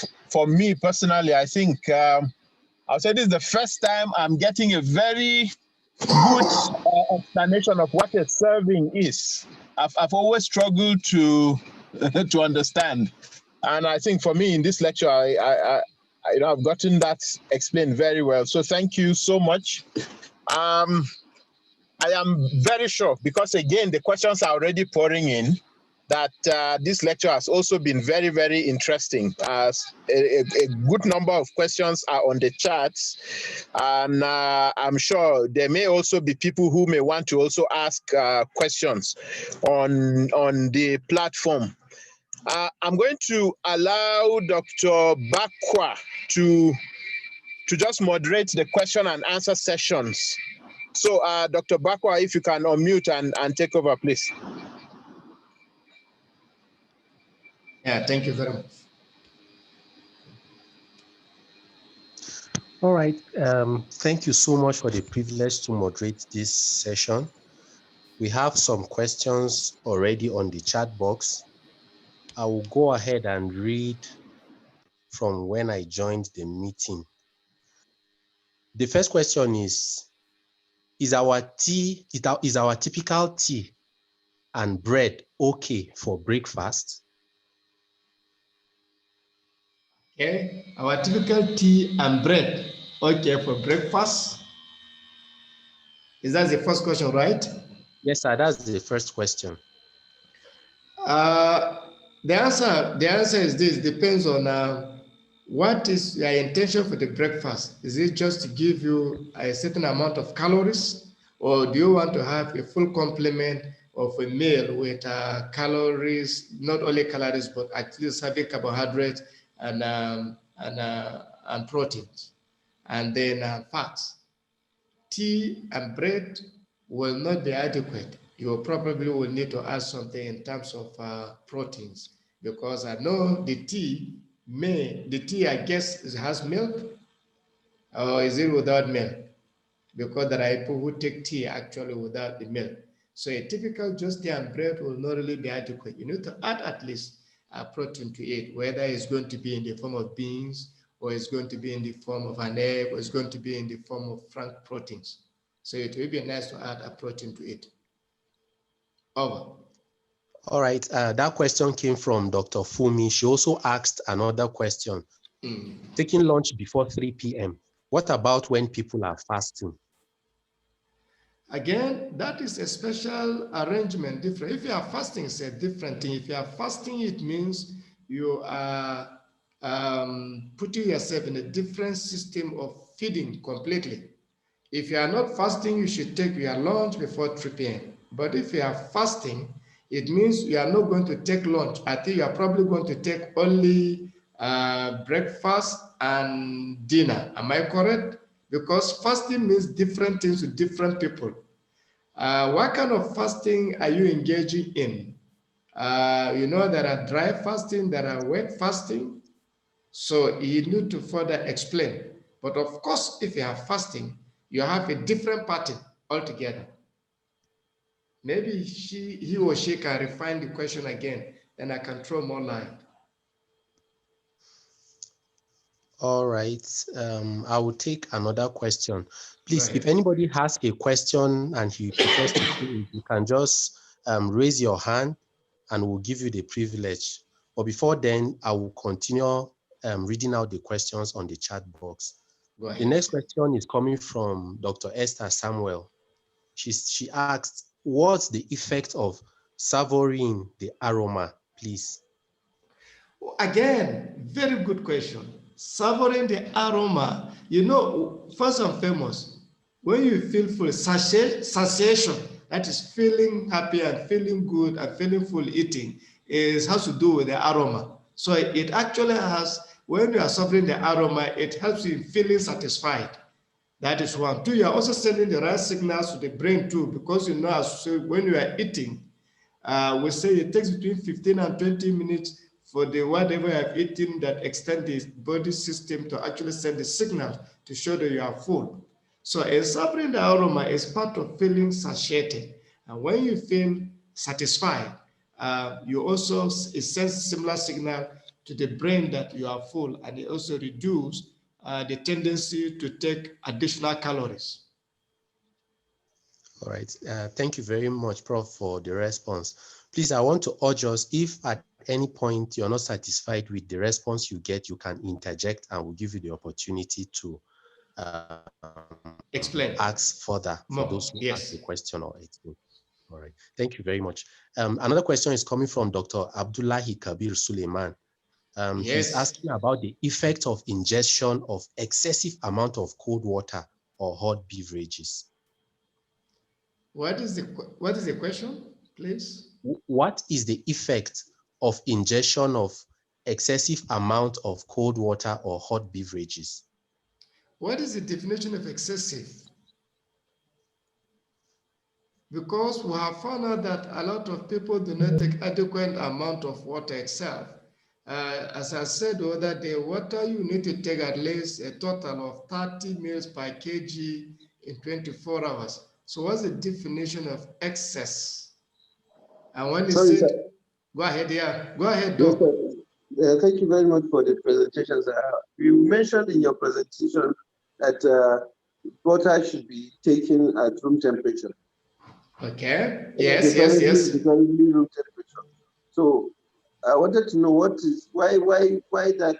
me personally, I think I'll say this is the first time I'm getting a very good explanation of what a serving is. I've always struggled to to understand, and I think for me in this lecture, I've gotten that explained very well. So thank you so much. I am very sure, because again, the questions are already pouring in, that this lecture has also been very, very interesting. As a good number of questions are on the charts, and I'm sure there may also be people who may want to also ask questions on the platform. I'm going to allow Dr. Bakwa to just moderate the question and answer sessions. So, Dr. Bakwa, if you can unmute and take over, please. Yeah, thank you very much. All right. Thank you so much for the privilege to moderate this session. We have some questions already on the chat box. I will go ahead and read from when I joined the meeting. The first question is our typical tea and bread okay for breakfast? Okay, our typical tea and bread, okay for breakfast? Is that the first question, right? Yes, sir, that's the first question. Uh, the answer is this, depends on what is your intention for the breakfast. Is it just to give you a certain amount of calories, or do you want to have a full complement of a meal with calories, not only calories, but at least having carbohydrates and proteins, and then fats? Tea and bread will not be adequate. You probably will need to add something in terms of proteins, because I know the tea I guess has milk, or is it without milk? Because there are people who take tea actually without the milk. So a typical just tea and bread will not really be adequate. You need to add at least a protein to it, whether it's going to be in the form of beans, or it's going to be in the form of an egg, or it's going to be in the form of frank proteins. So it will be nice to add a protein to it. Over. All right, that question came from Dr. Fumi. She also asked another question. Taking lunch before 3 p.m. What about when people are fasting? Again, that is a special arrangement, different. If you are fasting, it's a different thing. If you are fasting, it means you are putting yourself in a different system of feeding completely. If you are not fasting, you should take your lunch before 3 p.m. But if you are fasting, it means you are not going to take lunch. I think you are probably going to take only breakfast and dinner. Am I correct? Because fasting means different things to different people. What kind of fasting are you engaging in? There are dry fasting, there are wet fasting. So you need to further explain. But of course, if you are fasting, you have a different pattern altogether. Maybe he or she can refine the question again, then I can throw more light. All right. I will take another question. Please, if anybody has a question and he prefers to say it, you can just raise your hand and we'll give you the privilege. But before then, I will continue reading out the questions on the chat box. The next question is coming from Dr. Esther Samuel. She asked, what's the effect of savoring the aroma, please? Again, very good question. Savoring the aroma, first and foremost, when you feel full, satiation, that is feeling happy and feeling good and feeling full eating, has to do with the aroma. So it actually has, when you are savoring the aroma, it helps you in feeling satisfied. That is one. Two, you are also sending the right signals to the brain too, because as when you are eating, We say it takes between 15 and 20 minutes for the whatever you have eaten that extend the body system to actually send the signal to show that you are full. So encircling the aroma is part of feeling satiated. And when you feel satisfied, you also it sends similar signal to the brain that you are full, and it also reduce the tendency to take additional calories. All right. Thank you very much, Prof, for the response. Please, I want to urge us, if at any point you're not satisfied with the response you get, you can interject and we'll give you the opportunity to Explain ask further for those more. who ask Yes. a question or explain. All right. Thank you very much. Another question is coming from Dr. Abdullahi Kabir Suleiman. He's Yes. asking about the effect of ingestion of excessive amount of cold water or hot beverages. What is the question, please? What is the effect of ingestion of excessive amount of cold water or hot beverages? What is the definition of excessive? Because we have found out that a lot of people do not take adequate amount of water itself. As I said the other day, water you need to take at least a total of 30 ml per kg in 24 hours. So what's the definition of excess? And when you Sorry, said, sir. go ahead, yeah, go ahead, Yes, Doc. sir. Thank you very much for the presentation, sir. You mentioned in your presentation that water should be taken at room temperature. Okay. Yes, yes, Preferably, yes. preferably room temperature. So I wanted to know why that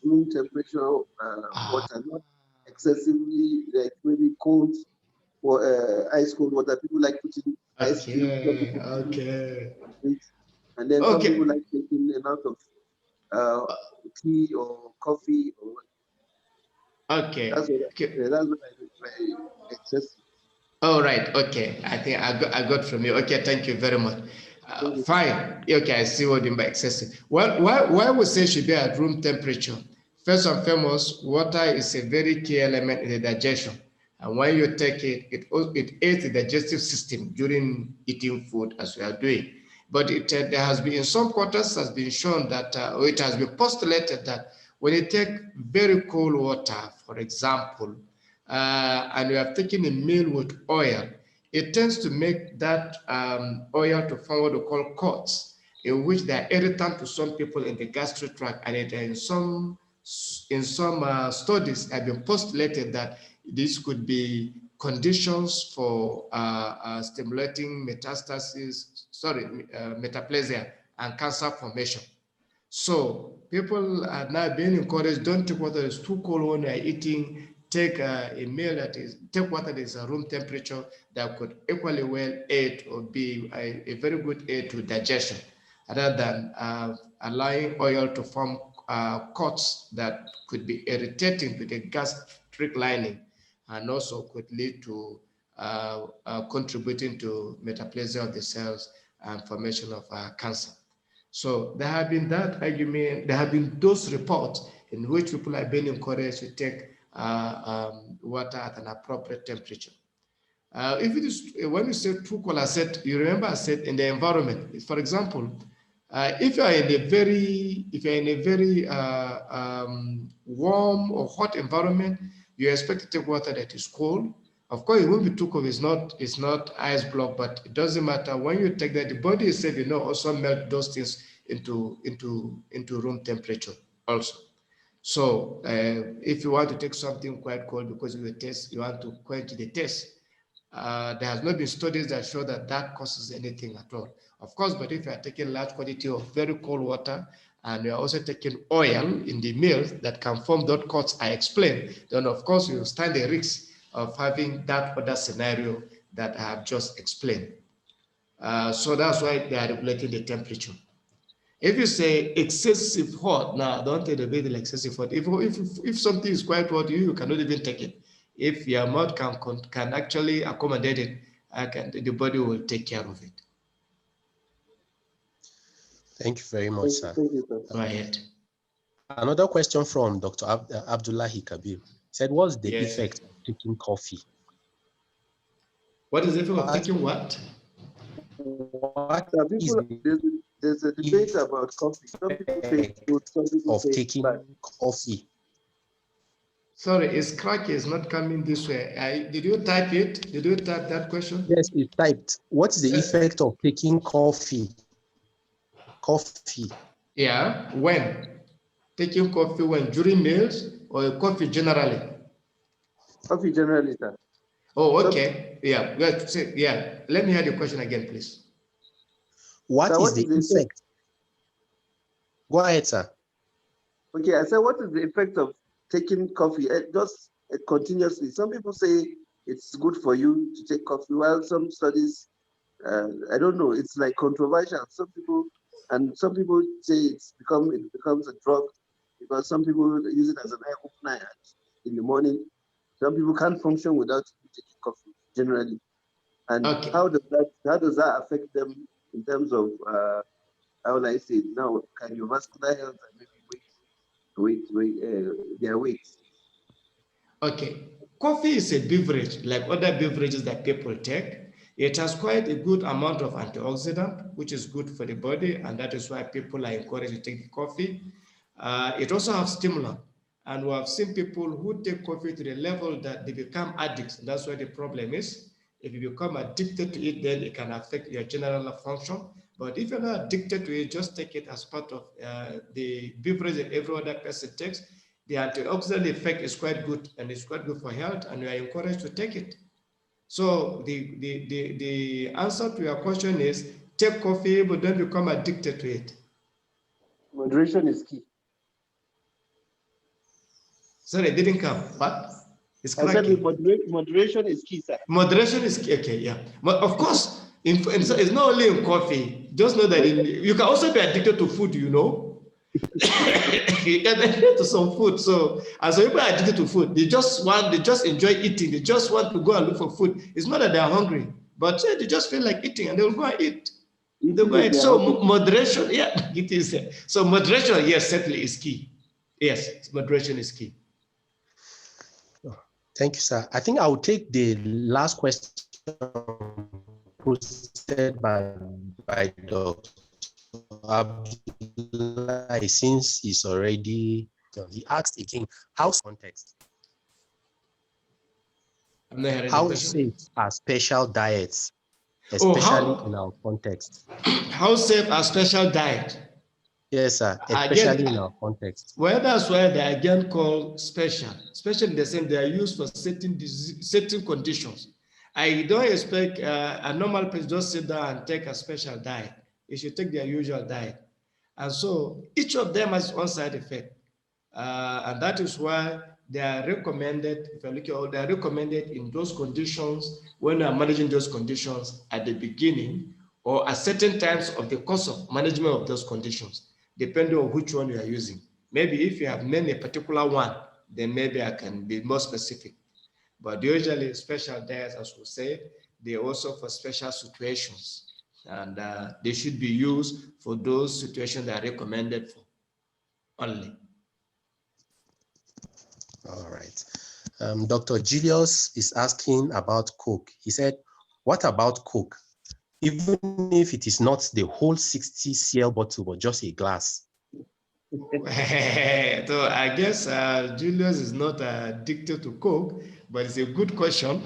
room temperature water, not excessively like maybe cold or ice cold water. People like putting ice cube, some Okay, people put okay, it, and then some people okay, like taking a lot of uh, tea or coffee. Or okay, okay. that's what I mean by excessive. All right, okay. I think I got from you. Okay, thank you very much. Thank you. Fine. Okay, I see what you mean by excessive. Well, why we say should be at room temperature? First and foremost, water is a very key element in the digestion. And when you take it, it aids the digestive system during eating food as we are doing. But there has been, in some quarters, has been shown that, or it has been postulated that when you take very cold water, for example, and you have taken a meal with oil, it tends to make that oil to form what we call cuts, in which they are irritant to some people in the gastric tract, and in some studies have been postulated that this could be conditions for stimulating metaplasia and cancer formation. So people are now being encouraged, don't take water that is too cold when you're eating, take a meal take water that is a room temperature that could equally well aid or be a very good aid to digestion, rather than allowing oil to form cuts that could be irritating to the gastric lining and also could lead to contributing to metaplasia of the cells and formation of cancer. So there have been that argument, there have been those reports in which people are being encouraged to take water at an appropriate temperature. If it is, when you say too cold, I said, you remember I said in the environment, for example, if you are in a very warm or hot environment, you expect to take water that is cold. Of course, it won't be too cold. It's not ice block, but it doesn't matter. When you take that, the body itself, also melt those things into room temperature also. So if you want to take something quite cold because of the taste, you want to quench the taste. There has not been studies that show that that causes anything at all. Of course, but if you are taking large quantity of very cold water and you are also taking oil in the meal that can form those cuts I explained, then of course you stand the risk of having that other scenario that I have just explained. So that's why they are regulating the temperature. If you say excessive hot, now don't take the baby like excessive hot. If something is quite hot, you cannot even take it. If your mouth can actually accommodate it, the body will take care of it. Thank you very much, sir. Thank you, sir. Go ahead. Another question from Dr. Abdullahi Kabir said, what's the Yes. effect of taking coffee? What is the effect of taking what? what So is people, there's a debate about coffee. Some people say it's good, some people of say it's taking bad. coffee? Sorry, it's cracky. It's not coming this way. Did you type it? Did you type that question? Yes, it's typed. What is the effect of taking coffee? Coffee. Yeah. When? Taking coffee when? During meals or coffee generally? Coffee generally, sir. Oh, okay. Yeah. Yeah. Let me hear the question again, please. What So is the effect? Go ahead, sir. Okay, I said, what is the effect of taking coffee just continuously? Some people say it's good for you to take coffee, while some studies, I don't know, it's like controversial. Some people say it becomes a drug because some people use it as an eye opener in the morning. Some people can't function without taking coffee generally. And Okay. how does that affect them in terms of how will I say it now, cardiovascular health and maybe their weights? Okay. Coffee is a beverage like other beverages that people take. It has quite a good amount of antioxidant, which is good for the body, and that is why people are encouraged to take the coffee. It also has stimulant, and we have seen people who take coffee to the level that they become addicts. That's where the problem is. If you become addicted to it, then it can affect your general function. But if you're not addicted to it, just take it as part of the beverage that every other person takes. The antioxidant effect is quite good, and it's quite good for health, and you are encouraged to take it. So the answer to your question is take coffee, but don't become addicted to it. Moderation is key. Sorry, it didn't come, but it's I said cracking. moderation is key, sir. Moderation is key. Okay, yeah. But of course, it's not only in coffee. Just know that you can also be addicted to food, you know. You can be addicted to some food. So as people are addicted to food, they just enjoy eating. They just want to go and look for food. It's not that they're hungry, but they just feel like eating and they'll go and eat. They'll go and eat. So moderation, yeah, it is. So moderation, yes, certainly is key. Yes, moderation is key. Thank you, sir. I think I will take the last question posted by Dr. Abdullah, since he's already, he asked again, how's context? How safe are special diets, especially in our context? How safe are special diet? Yes, sir, especially in our context. Well, that's why they again called special. Special in the sense they are used for certain conditions. I don't expect a normal person just sit down and take a special diet. You should take their usual diet. And so each of them has one side effect. And that is why they are recommended, if you look at all, they are recommended in those conditions when you are managing those conditions at the beginning or at certain times of the course of management of those conditions, depending on which one you are using. Maybe if you have named a particular one, then maybe I can be more specific. But usually special diets, as we say, they also for special situations. And they should be used for those situations that are recommended for only. All right. Dr. Julius is asking about Coke. He said, what about Coke? Even if it is not the whole 60 cl bottle, but just a glass. So I guess Julius is not addicted to Coke, but it's a good question.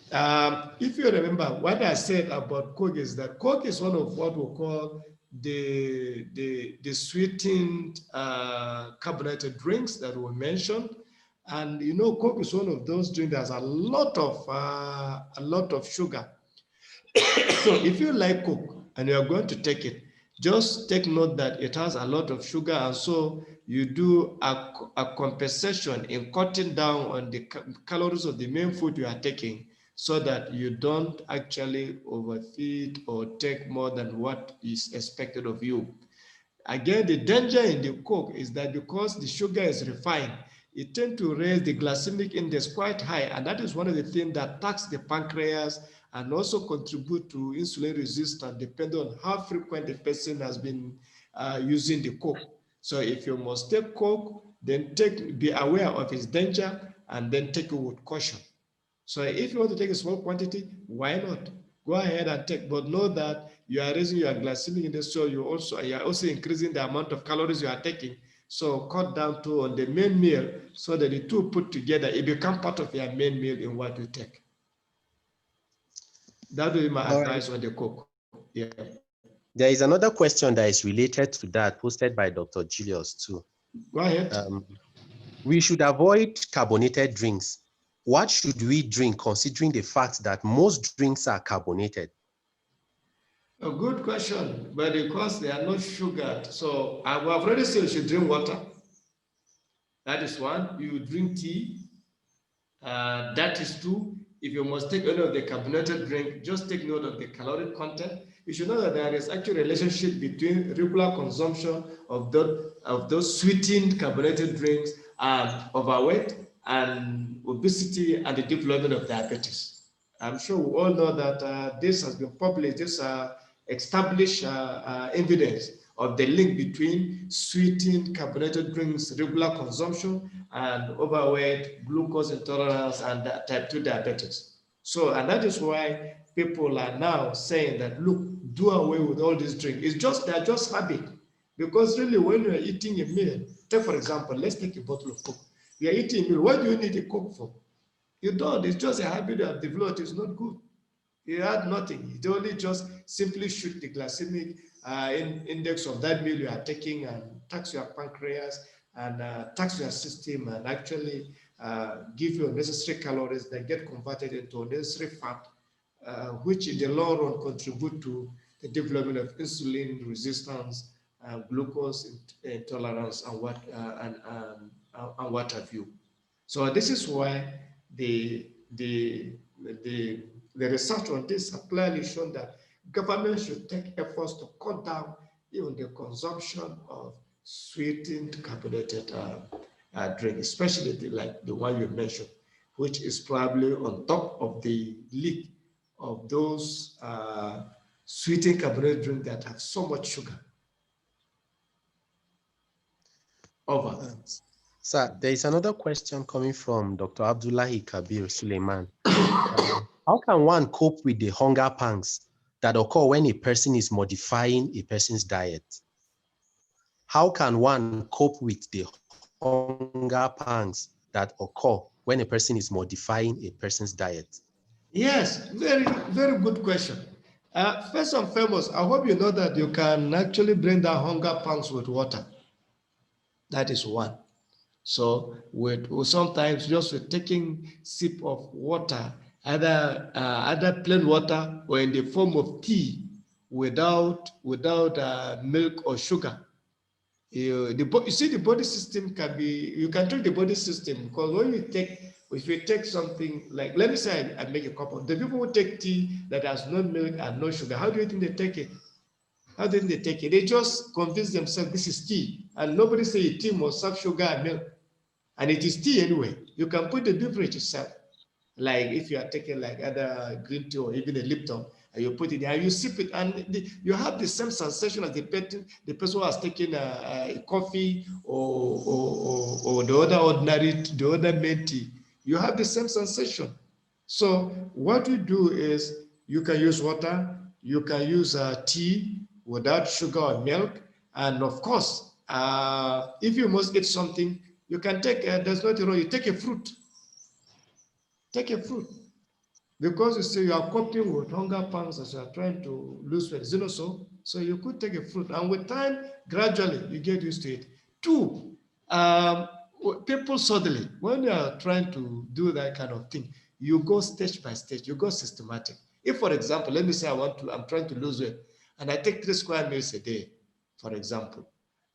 If you remember, what I said about Coke is that Coke is one of what we call the sweetened carbonated drinks that we mentioned. And you know, Coke is one of those drinks that has a lot of sugar. So if you like Coke and you are going to take it, just take note that it has a lot of sugar, and so you do a compensation in cutting down on the calories of the main food you are taking so that you don't actually overfeed or take more than what is expected of you. Again, the danger in the Coke is that because the sugar is refined, it tends to raise the glycemic index quite high, and that is one of the things that attacks the pancreas and also contribute to insulin resistance depending on how frequent the person has been using the Coke. So if you must take Coke, then be aware of its danger and then take it with caution. So if you want to take a small quantity, why not? go ahead and take, but know that you are raising your glycemic index, so you are also increasing the amount of calories you are taking. So cut down to on the main meal so that the two put together, it become part of your main meal in what you take. That will be my advice on the Coke. Yeah. There is another question that is related to that, posted by Dr. Julius too. Go ahead. We should avoid carbonated drinks. What should we drink considering the fact that most drinks are carbonated? A good question, but because they are not sugared. So I have already said you should drink water. That is one. You drink tea. That is two. If you must take any of the carbonated drink, just take note of the caloric content. You should know that there is actually a relationship between regular consumption of those sweetened carbonated drinks and overweight and obesity and the development of diabetes. I'm sure we all know that this has been published, this established evidence of the link between sweetened carbonated drinks, regular consumption, and overweight, glucose intolerance, and type 2 diabetes. So, and that is why people are now saying that, look, do away with all these drinks. They're just habit. Because really, when you're eating a meal, take for example, let's take a bottle of Coke. You're eating a meal, what do you need a Coke for? You don't, it's just a habit that developed, it's not good. You add nothing. It only just simply shoot the glycemic index of that meal you are taking and tax your pancreas and tax your system and actually give you unnecessary calories that get converted into unnecessary fat, which in the long run contribute to the development of insulin resistance, glucose intolerance, and what have you. So this is why the research on this have clearly shown that government should take efforts to cut down even the consumption of sweetened carbonated drink, especially like the one you mentioned, which is probably on top of the league of those sweetened carbonated drinks that have so much sugar. Over. Sir, there is another question coming from Dr. Abdullahi Kabir Suleiman. How can one cope with the hunger pangs that occur when a person is modifying a person's diet? How can one cope with the hunger pangs that occur when a person is modifying a person's diet? Yes, very, very good question. First and foremost, I hope you know that you can actually bring down hunger pangs with water. That is one. So with sometimes just with taking sip of water, either plain water or in the form of tea without milk or sugar. You see the body system you can treat the body system, because when if you take something like, let me say I make a cup of, the people who take tea that has no milk and no sugar, how do you think they take it? How did they take it? They just convince themselves this is tea, and nobody say tea must have sugar and milk. And it is tea anyway. You can put the beverage itself. Like if you are taking like other green tea or even a Lipton, and you put it there, and you sip it, and you have the same sensation as the person who has taken a coffee or the other mint tea. You have the same sensation. So what we do is you can use water, you can use tea without sugar or milk, and of course, if you must eat something, you can take, there's nothing wrong, you take a fruit. Take a fruit. Because you say you are coping with hunger pangs as you are trying to lose weight, is it not so? So you could take a fruit, and with time, gradually, you get used to it. Two, people suddenly, when you are trying to do that kind of thing, you go stage by stage, you go systematic. If, for example, let me say I'm trying to lose weight, and I take 3 square meals a day, for example.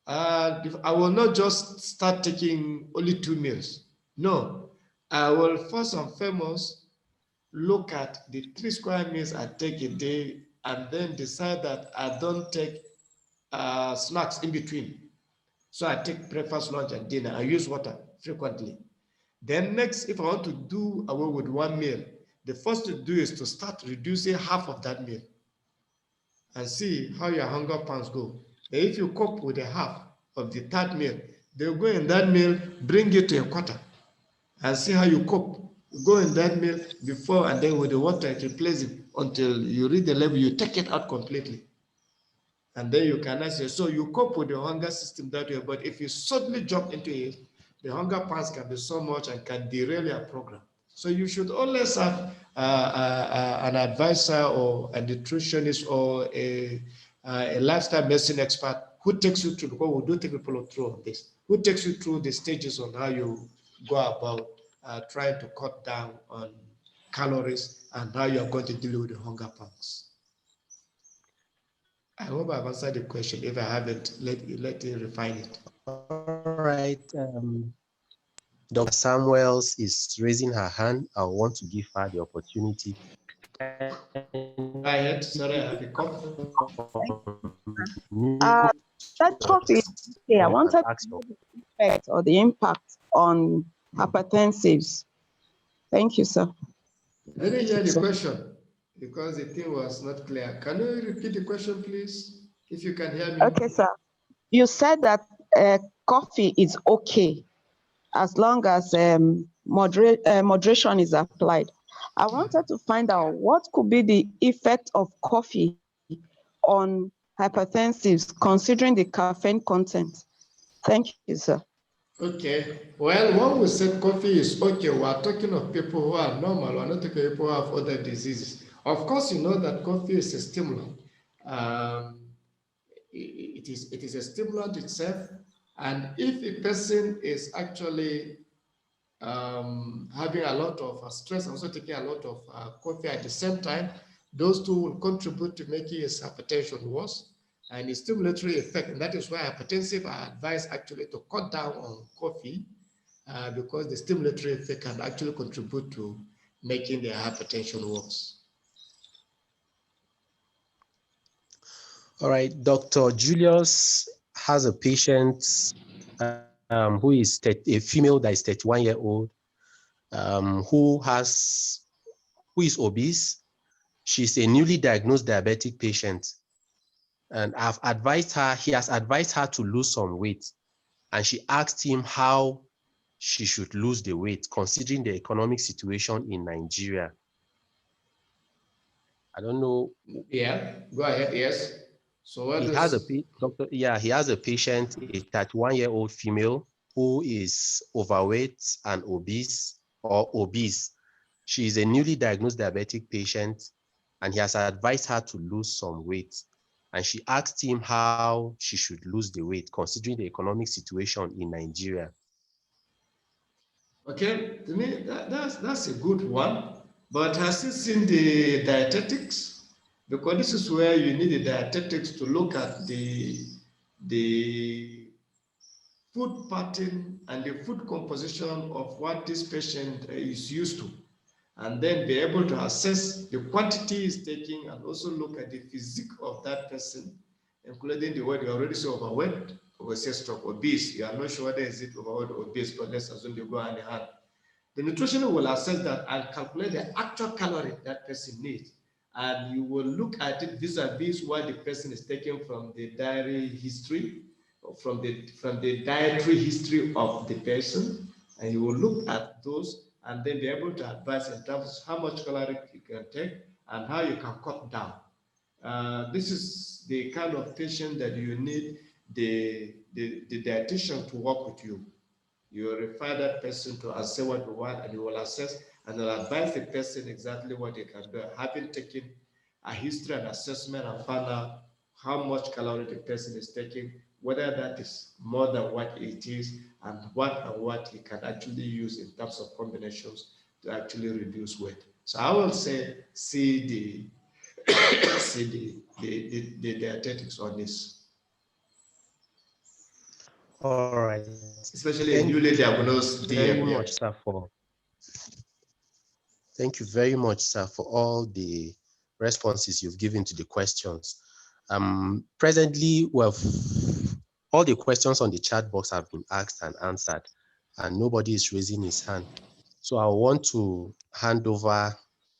I will not just start taking only 2 meals. No, I will first and foremost look at the 3 square meals I take a day, and then decide that I don't take snacks in between. So I take breakfast, lunch, and dinner. I use water frequently. Then next, if I want to do away with 1 meal, the first to do is to start reducing half of that meal and see how your hunger pangs go. If you cope with a half of the 3rd meal, they'll go in that meal, bring it to a quarter, and see how you cope. Go in that meal before, and then with the water it replaces it. until you reach the level, you take it out completely. And then you can say, so you cope with the hunger system that way, but if you suddenly jump into it, the hunger pangs can be so much and can derail your program. So you should always have an advisor or a nutritionist or a lifestyle medicine expert who takes you through, because we do take people through on this, who takes you through the stages on how you go about trying to cut down on calories and how you're going to deal with the hunger pangs. I hope I've answered the question. If I haven't, let me refine it. All right. Dr. Samuels is raising her hand. I want to give her the opportunity. Go ahead. Sorry, I have a cough. That coffee is okay. I wanted to know the effect or the impact on hypertensives. Thank you, sir. I didn't hear the question because the thing was not clear. Can you repeat the question, please? If you can hear me. Okay, sir. You said that coffee is okay as long as moderation is applied. I wanted to find out what could be the effect of coffee on hypertensives considering the caffeine content. Thank you, sir. Okay. Well, when we said coffee is okay, we are talking of people who are normal. We're not talking of people who have other diseases. Of course, you know that coffee is a stimulant. It is a stimulant itself. And if a person is actually having a lot of stress, also taking a lot of coffee at the same time, those two will contribute to making his hypertension worse and the stimulatory effect. And that is why hypertensive are advised actually to cut down on coffee because the stimulatory effect can actually contribute to making their hypertension worse. All right, Dr. Julius has a patient who is a female that is 31-year-old, who is obese. She's a newly diagnosed diabetic patient, and he has advised her to lose some weight, and she asked him how she should lose the weight considering the economic situation in Nigeria. I don't know. Yeah, go ahead. Yes. So what he has a patient, a 31-year-old female who is overweight and obese or obese. She is a newly diagnosed diabetic patient, and he has advised her to lose some weight. And she asked him how she should lose the weight considering the economic situation in Nigeria. Okay, to me, that's a good one. But has he seen the dietetics? Because this is where you need the dietetics to look at the food pattern and the food composition of what this patient is used to, and then be able to assess the quantity he's taking and also look at the physique of that person, including the word you already say overweight, or say stroke obese. You are not sure whether is it overweight or obese, but let's assume they go hand in hand. The nutritionist will assess that and calculate the actual calorie that person needs. And you will look at it vis-a-vis what the person is taking from the diary history, or from the dietary history of the person. And you will look at those and then be able to advise in terms of how much calorie you can take and how you can cut down. This is the kind of patient that you need the dietitian to work with you. You will refer that person to and say what you want, and you will assess and will advise the person exactly what they can do. Having taken a history and assessment and found out how much calorie the person is taking, whether that is more than what it is, and what he can actually use in terms of combinations to actually reduce weight. So I will say see the dietetics on this. All right. Especially a newly diagnosed DM. Thank you very much, sir, for all the responses you've given to the questions. Presently, all the questions on the chat box have been asked and answered, and nobody is raising his hand. So I want to hand over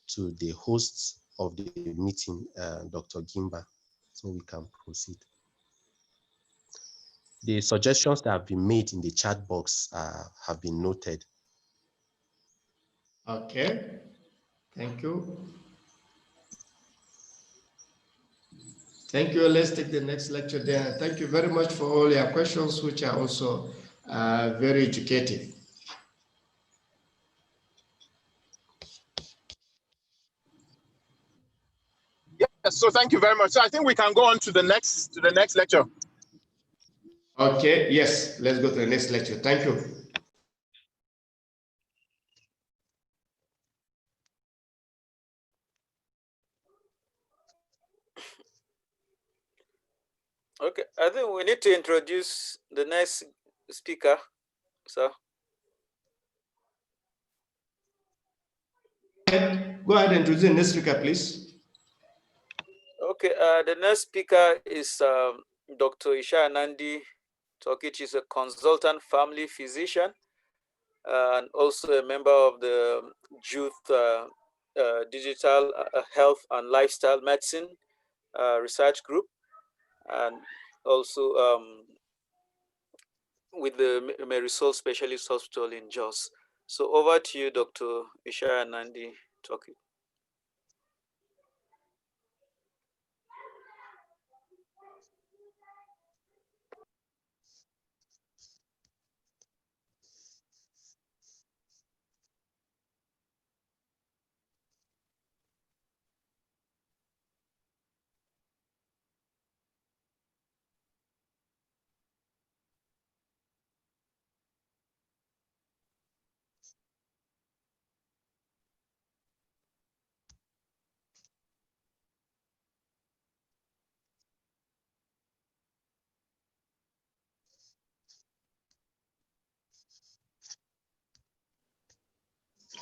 to the host of the meeting, Dr. Gimba, so we can proceed. The suggestions that have been made in the chat box have been noted. Okay, thank you. Thank you. Let's take the next lecture there. Thank you very much for all your questions, which are also very educative. Yes, so thank you very much. So I think we can go on to the next lecture. Okay, yes, let's go to the next lecture. Thank you. Okay, I think we need to introduce the next speaker, sir. Go ahead and introduce the next speaker, please. Okay, the next speaker is Dr. Isha Nandi Tokich. Is a consultant family physician and also a member of the Youth Digital Health and Lifestyle Medicine Research Group, and also with the Marisol Specialist Hospital in Jos. So over to you, Dr. Isha Nandi Tokich.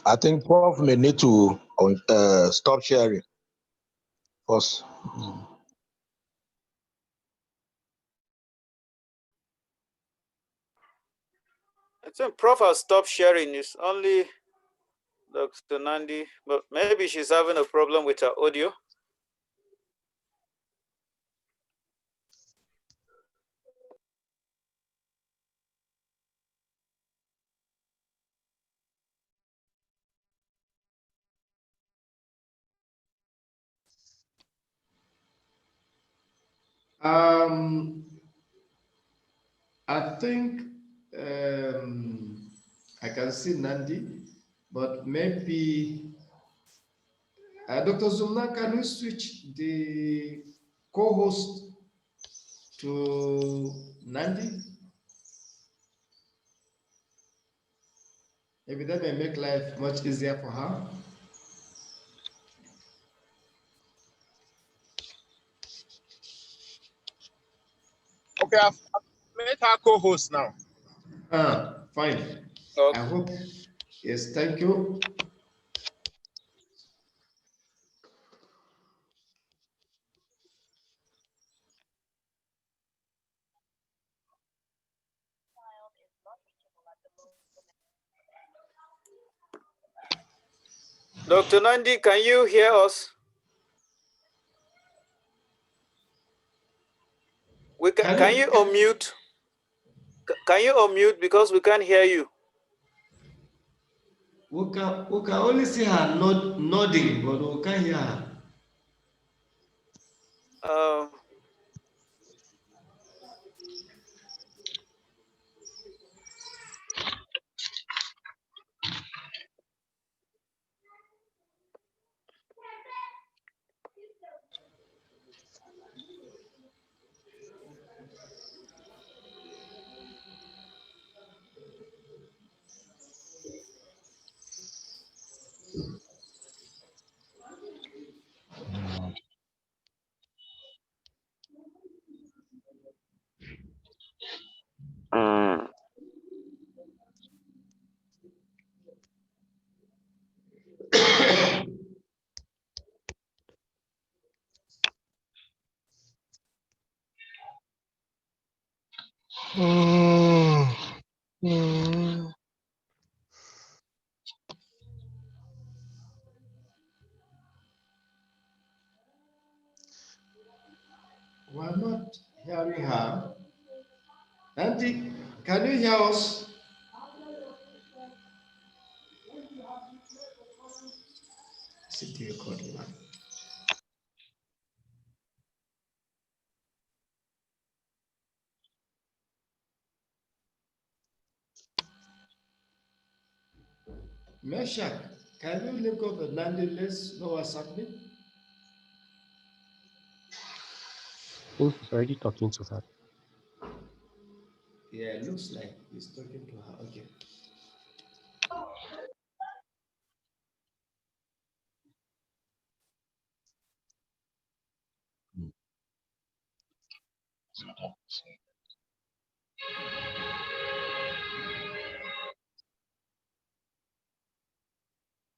I think Prof may need to stop sharing first. I think Prof has stopped sharing. It's only Dr. Nandi, but maybe she's having a problem with her audio. I think I can see Nandi, but maybe Dr. Zumna, can you switch the co-host to Nandi? Maybe that may make life much easier for her. Okay, I've made her co-host now. Fine. Okay. I hope. Yes, thank you. Dr. Nandi, can you hear us? Can you unmute? Can you unmute because we can't hear you? We can only see her nodding, but we can't hear her. We're not hearing her. Auntie, can you hear us? City recording. Meshach, can you link up the landing? Let's know what's happening. I think he's already talking to her. Yeah, it looks like he's talking to her. Okay.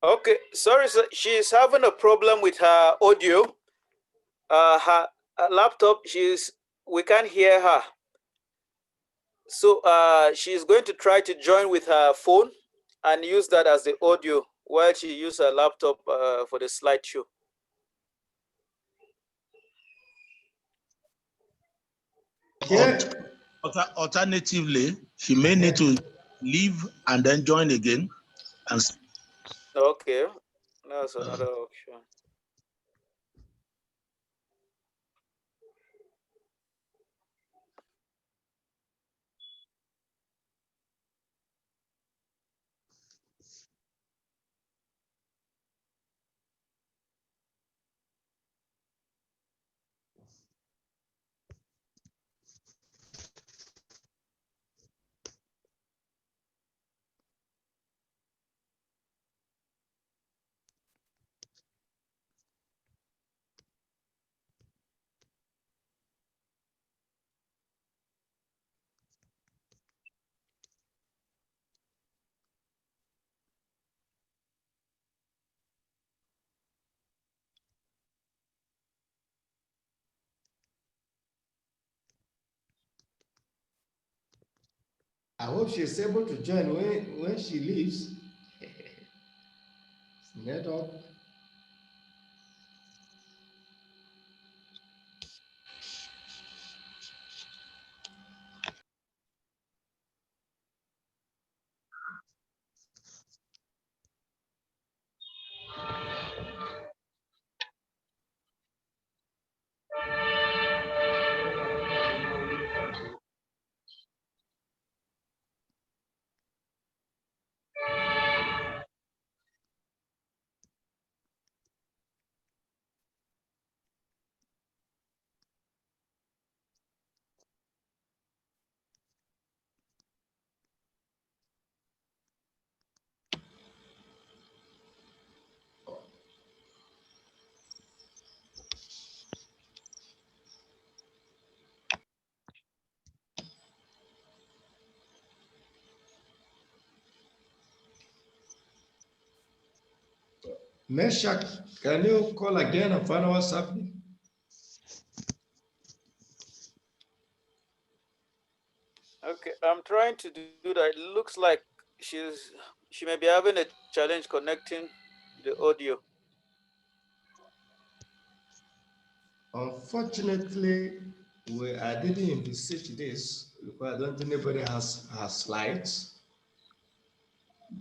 Okay, sorry, sir. She's having a problem with her audio. Her laptop, we can't hear her. So she's going to try to join with her phone and use that as the audio while she uses her laptop for the slideshow. Okay. Alternatively, she may need to leave and then join again. And Okay, that's another option. I hope she's able to join when she leaves. Network. Meshach, can you call again and find out what's happening? Okay, I'm trying to do that. It looks like she may be having a challenge connecting the audio. Unfortunately, I didn't envisage this because I don't think anybody has slides.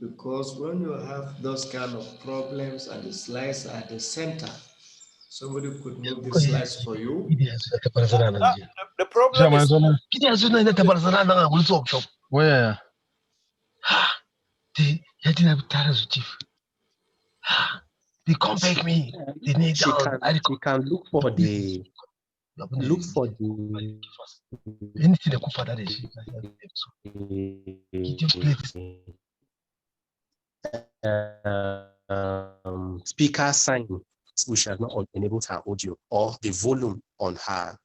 Because when you have those kind of problems and the slides are at the center, somebody could move the slides for you. The problem is Where? They come back me. They need She can look for the look for the anything they could father they see. He just play this. Speaker sign. We shall not enable her audio or the volume on her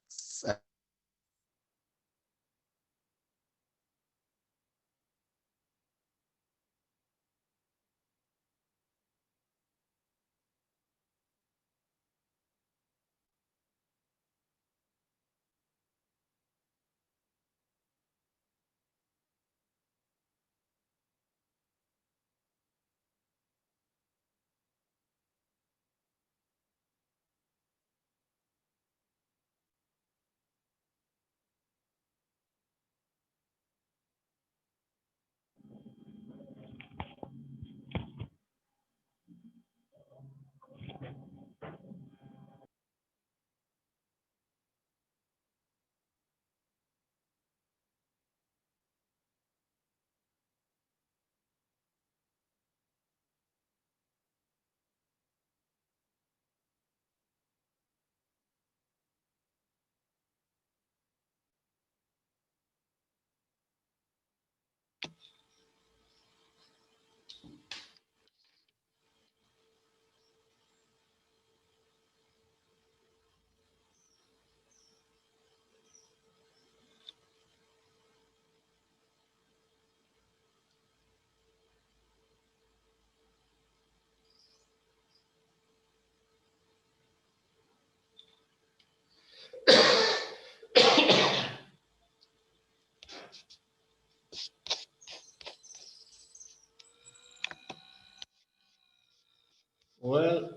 Well,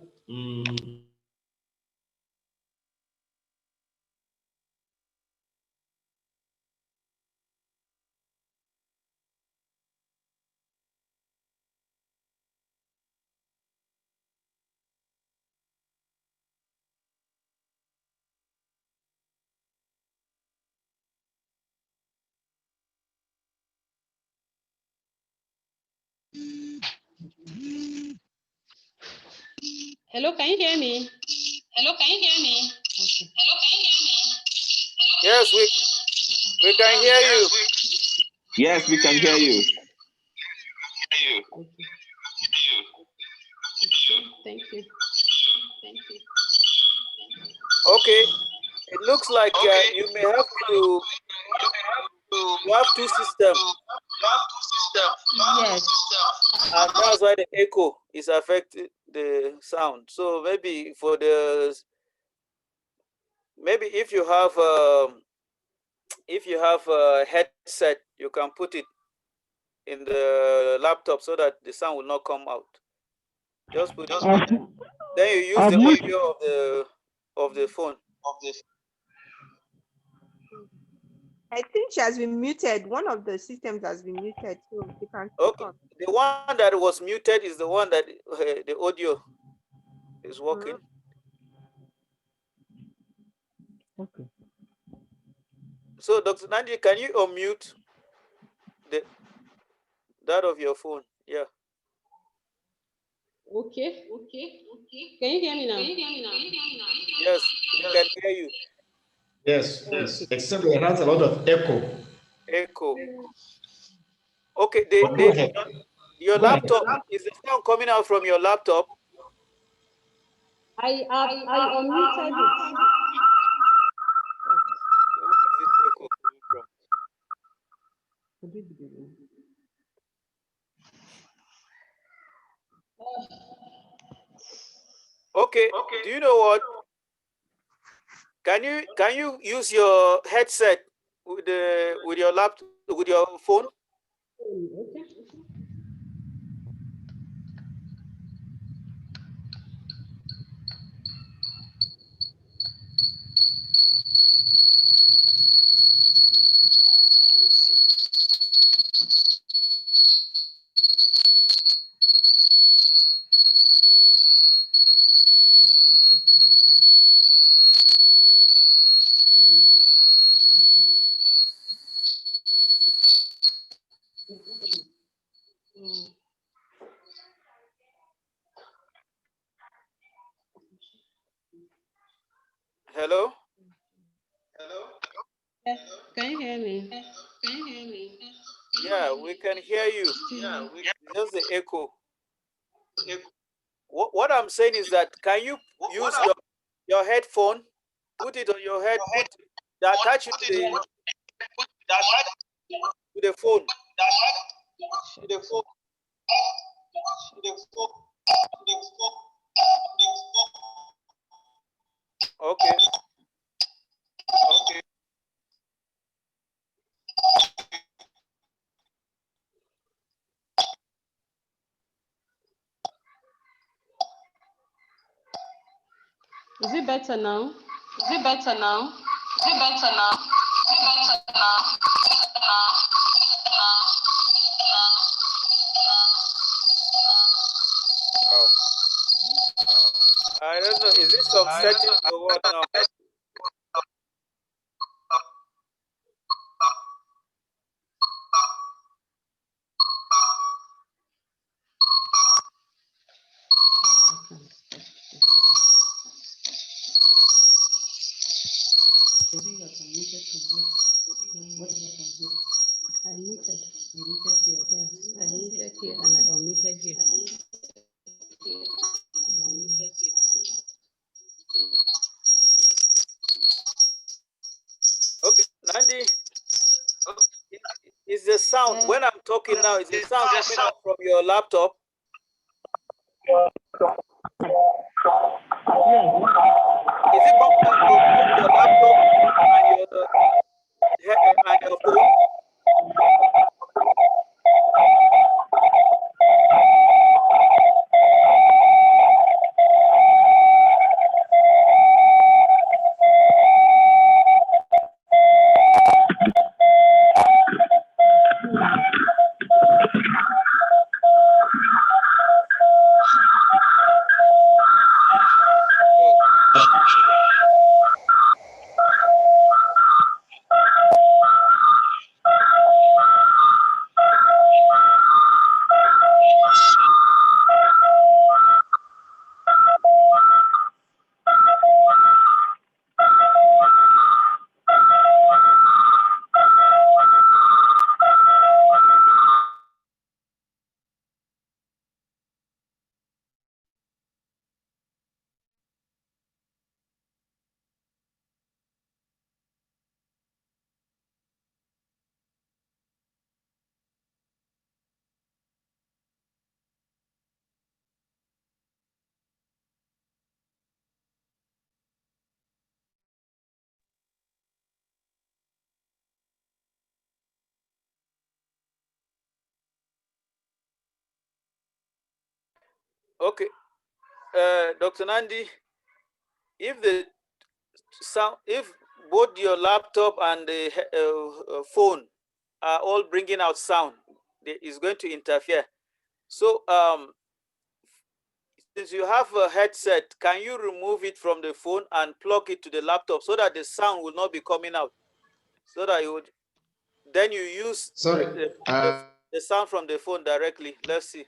Hello, can you hear me? Hello, can you hear me? Okay. Hello, can you hear me? Yes, we can hear you. Yes, we can hear you. Okay. Thank you. Thank you. Okay, it looks like you may have to. You have two systems. Yes. And that's why the echo is affecting the sound. So maybe for the if you have a headset, you can put it in the laptop so that the sound will not come out. Just put it. Then you use the audio of the phone. I think she has been muted. One of the systems has been muted, so you can speak Okay, up. the one that was muted is the one that the audio is working. Okay. So, Dr. Nandi, can you unmute that of your phone? Yeah. Okay. Okay. Okay. Can you hear me now? Can you hear me now? Yes, we can hear you. yes, yes. Except it has a lot of echo. Echo. Okay, But go ahead. your Go ahead. laptop, is the sound coming out from your laptop? I unmuted it. Where is this echo coming from? Okay, do you know what? Can you use your headset with your laptop, with your phone? Okay. Hello? Yes. Can you hear me? Can you hear me? Yeah, we can hear you. Just the echo. What I'm saying is that can you use your headphone, put it on your head, attach it to the phone. Okay. Is it better now? Is it better now? Is it better now? Is it better now? Wow. I don't know. Is this some settings or what now? I muted. Yes, I muted here and I unmuted here. Okay, Nandi, is the sound when I'm talking now? Is the sound coming out from your laptop? Is it coming out from both your laptop and your phone? Okay, Dr. Nandi, if the sound, if both your laptop and the phone are all bringing out sound, it's going to interfere. So since you have a headset, can you remove it from the phone and plug it to the laptop so that the sound will not be coming out? So that you would, then you use Sorry. the sound from the phone directly. Let's see.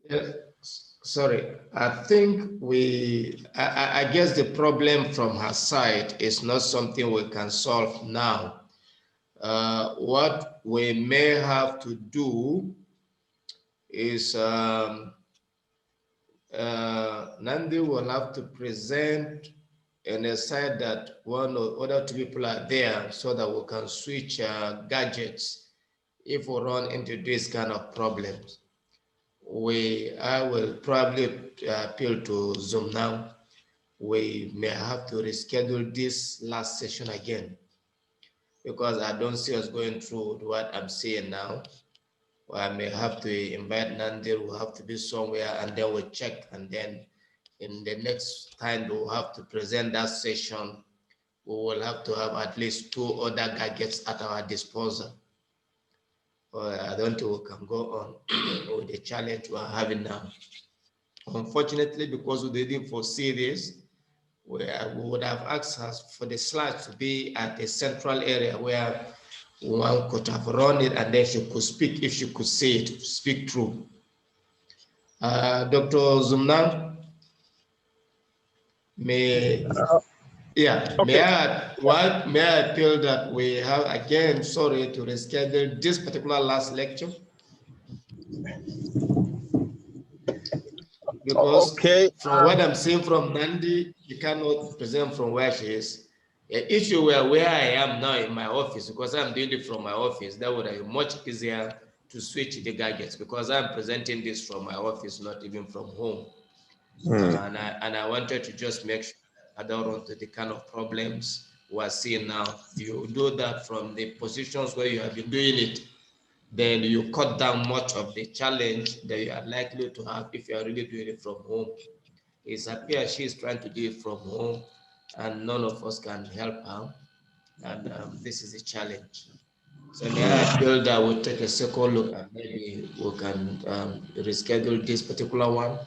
Yes, sorry. I think I guess the problem from her side is not something we can solve now. What we may have to do is Nandi will have to present and decide that one or other two people are there so that we can switch gadgets if we run into this kind of problems. I will probably appeal to Zoom now. We may have to reschedule this last session again because I don't see us going through what I'm seeing now. I may have to invite Nandi, we'll have to be somewhere and then we'll check, and then in the next time we'll have to present that session, we will have to have at least two other gadgets at our disposal. I don't think we can go on with the challenge we're having now. Unfortunately, because we didn't foresee this, we would have asked us for the slides to be at a central area where one could have run it and then she could speak, if she could say it, speak through. Dr. Zumnan, may Okay. may I appeal that we have again, sorry, to reschedule this particular last lecture? Because from what I'm seeing from Nandi, she cannot present from where she is. If you were where I am now in my office, because I'm doing it from my office, that would be much easier to switch the gadgets because I'm presenting this from my office, not even from home. And I wanted to just make sure that I don't run into the kind of problems we're seeing now. You do that from the positions where you have been doing it, then you cut down much of the challenge that you are likely to have if you are really doing it from home. It appears she's trying to do it from home and none of us can help her. And this is a challenge. So may I appeal that we'll take a second look and maybe we can reschedule this particular one.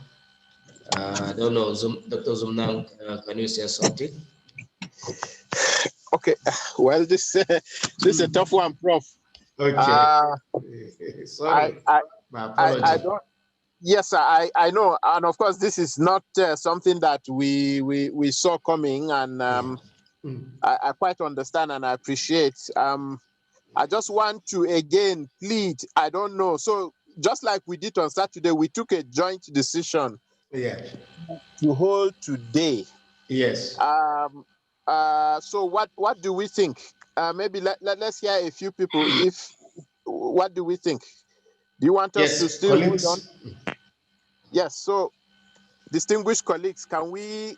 I don't know, Dr. Zumnang, can you say something? Okay, well, this is a tough one, Prof. Okay. Sorry, my apology. I don't. Yes, I know, and of course, this is not something that we saw coming, and I quite understand and I appreciate. I just want to again plead. I don't know. So just like we did on Saturday, we took a joint decision. To hold today. Yes. So what do we think? Maybe let's hear a few people. What do we think? Do you want us to still hold on? Yes. So, distinguished colleagues, can we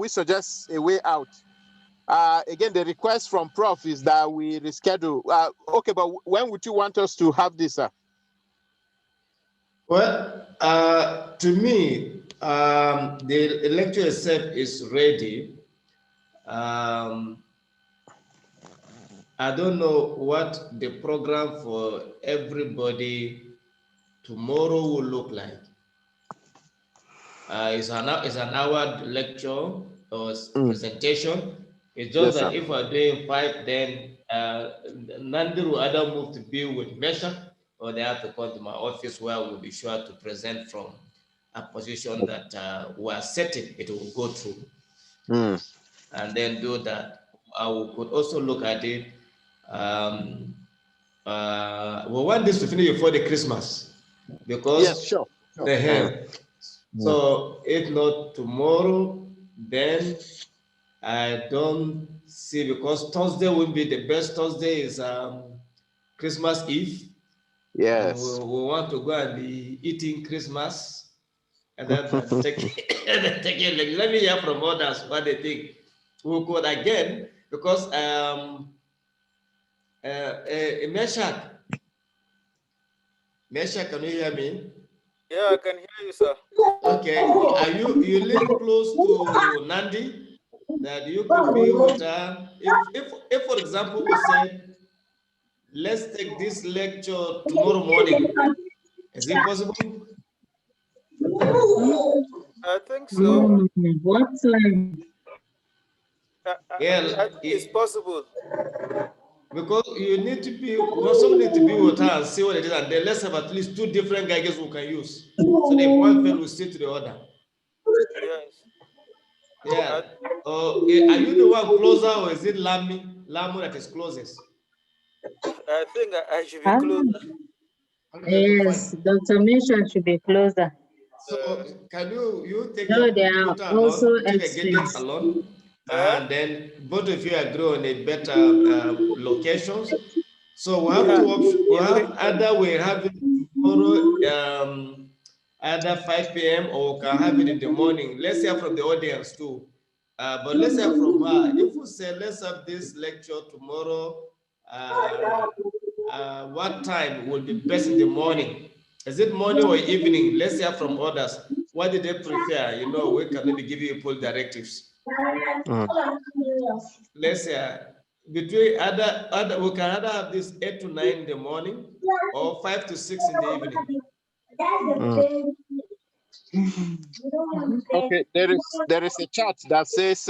suggest a way out? Again, the request from Prof is that we reschedule. Okay, but when would you want us to have this, sir? Well, to me, the lecture itself is ready. I don't know what the program for everybody tomorrow will look like. It's an hour lecture or presentation. It's just that if we're doing 5, then Nandi will either move to be with Mesha or they have to come to my office where we'll be sure to present from a position that we're setting it will go through. And then do that. We could also look at it. We want this to finish before the Christmas because yes, sure. So if not tomorrow, then I don't see, because Thursday will be the best. Thursday is Christmas Eve. Yes. And we want to go and be eating Christmas and then taking let me hear from others what they think. We could again, because Meshach, can you hear me? Yeah, I can hear you, sir. Okay. Are you live close to Nandi that you could be with her? If for example we said let's take this lecture tomorrow morning, is it possible? I think so. What time? Yeah, I think it's possible. because you need to be, well, someone need to be with her and see what it is, and then let's have at least 2 different guides we can use. So that if one fail, we stick to the other. Yes. Yeah. Are you the one closer or is it Lamu that is closest? I think I should be closer. Okay, Yes, fine. Dr. Mission should be closer. So can you take No, your they are computer also along, take a gadget experts. along, Eh? and then both of you agree on a better locations. So we have Yeah. 2 options. We If have either we have it tomorrow, either 5 p.m. or we can have it in the morning. Let's hear from the audience too. But let's hear from her. If we say let's have this lecture tomorrow, what time will be best in the morning? Is it morning or evening? Let's hear from others. What did they prefer? You know, we can maybe give you full directives. Let's say between other we can either have this 8 to 9 in the morning or 5 to 6 in the evening. Okay, there is a chat that says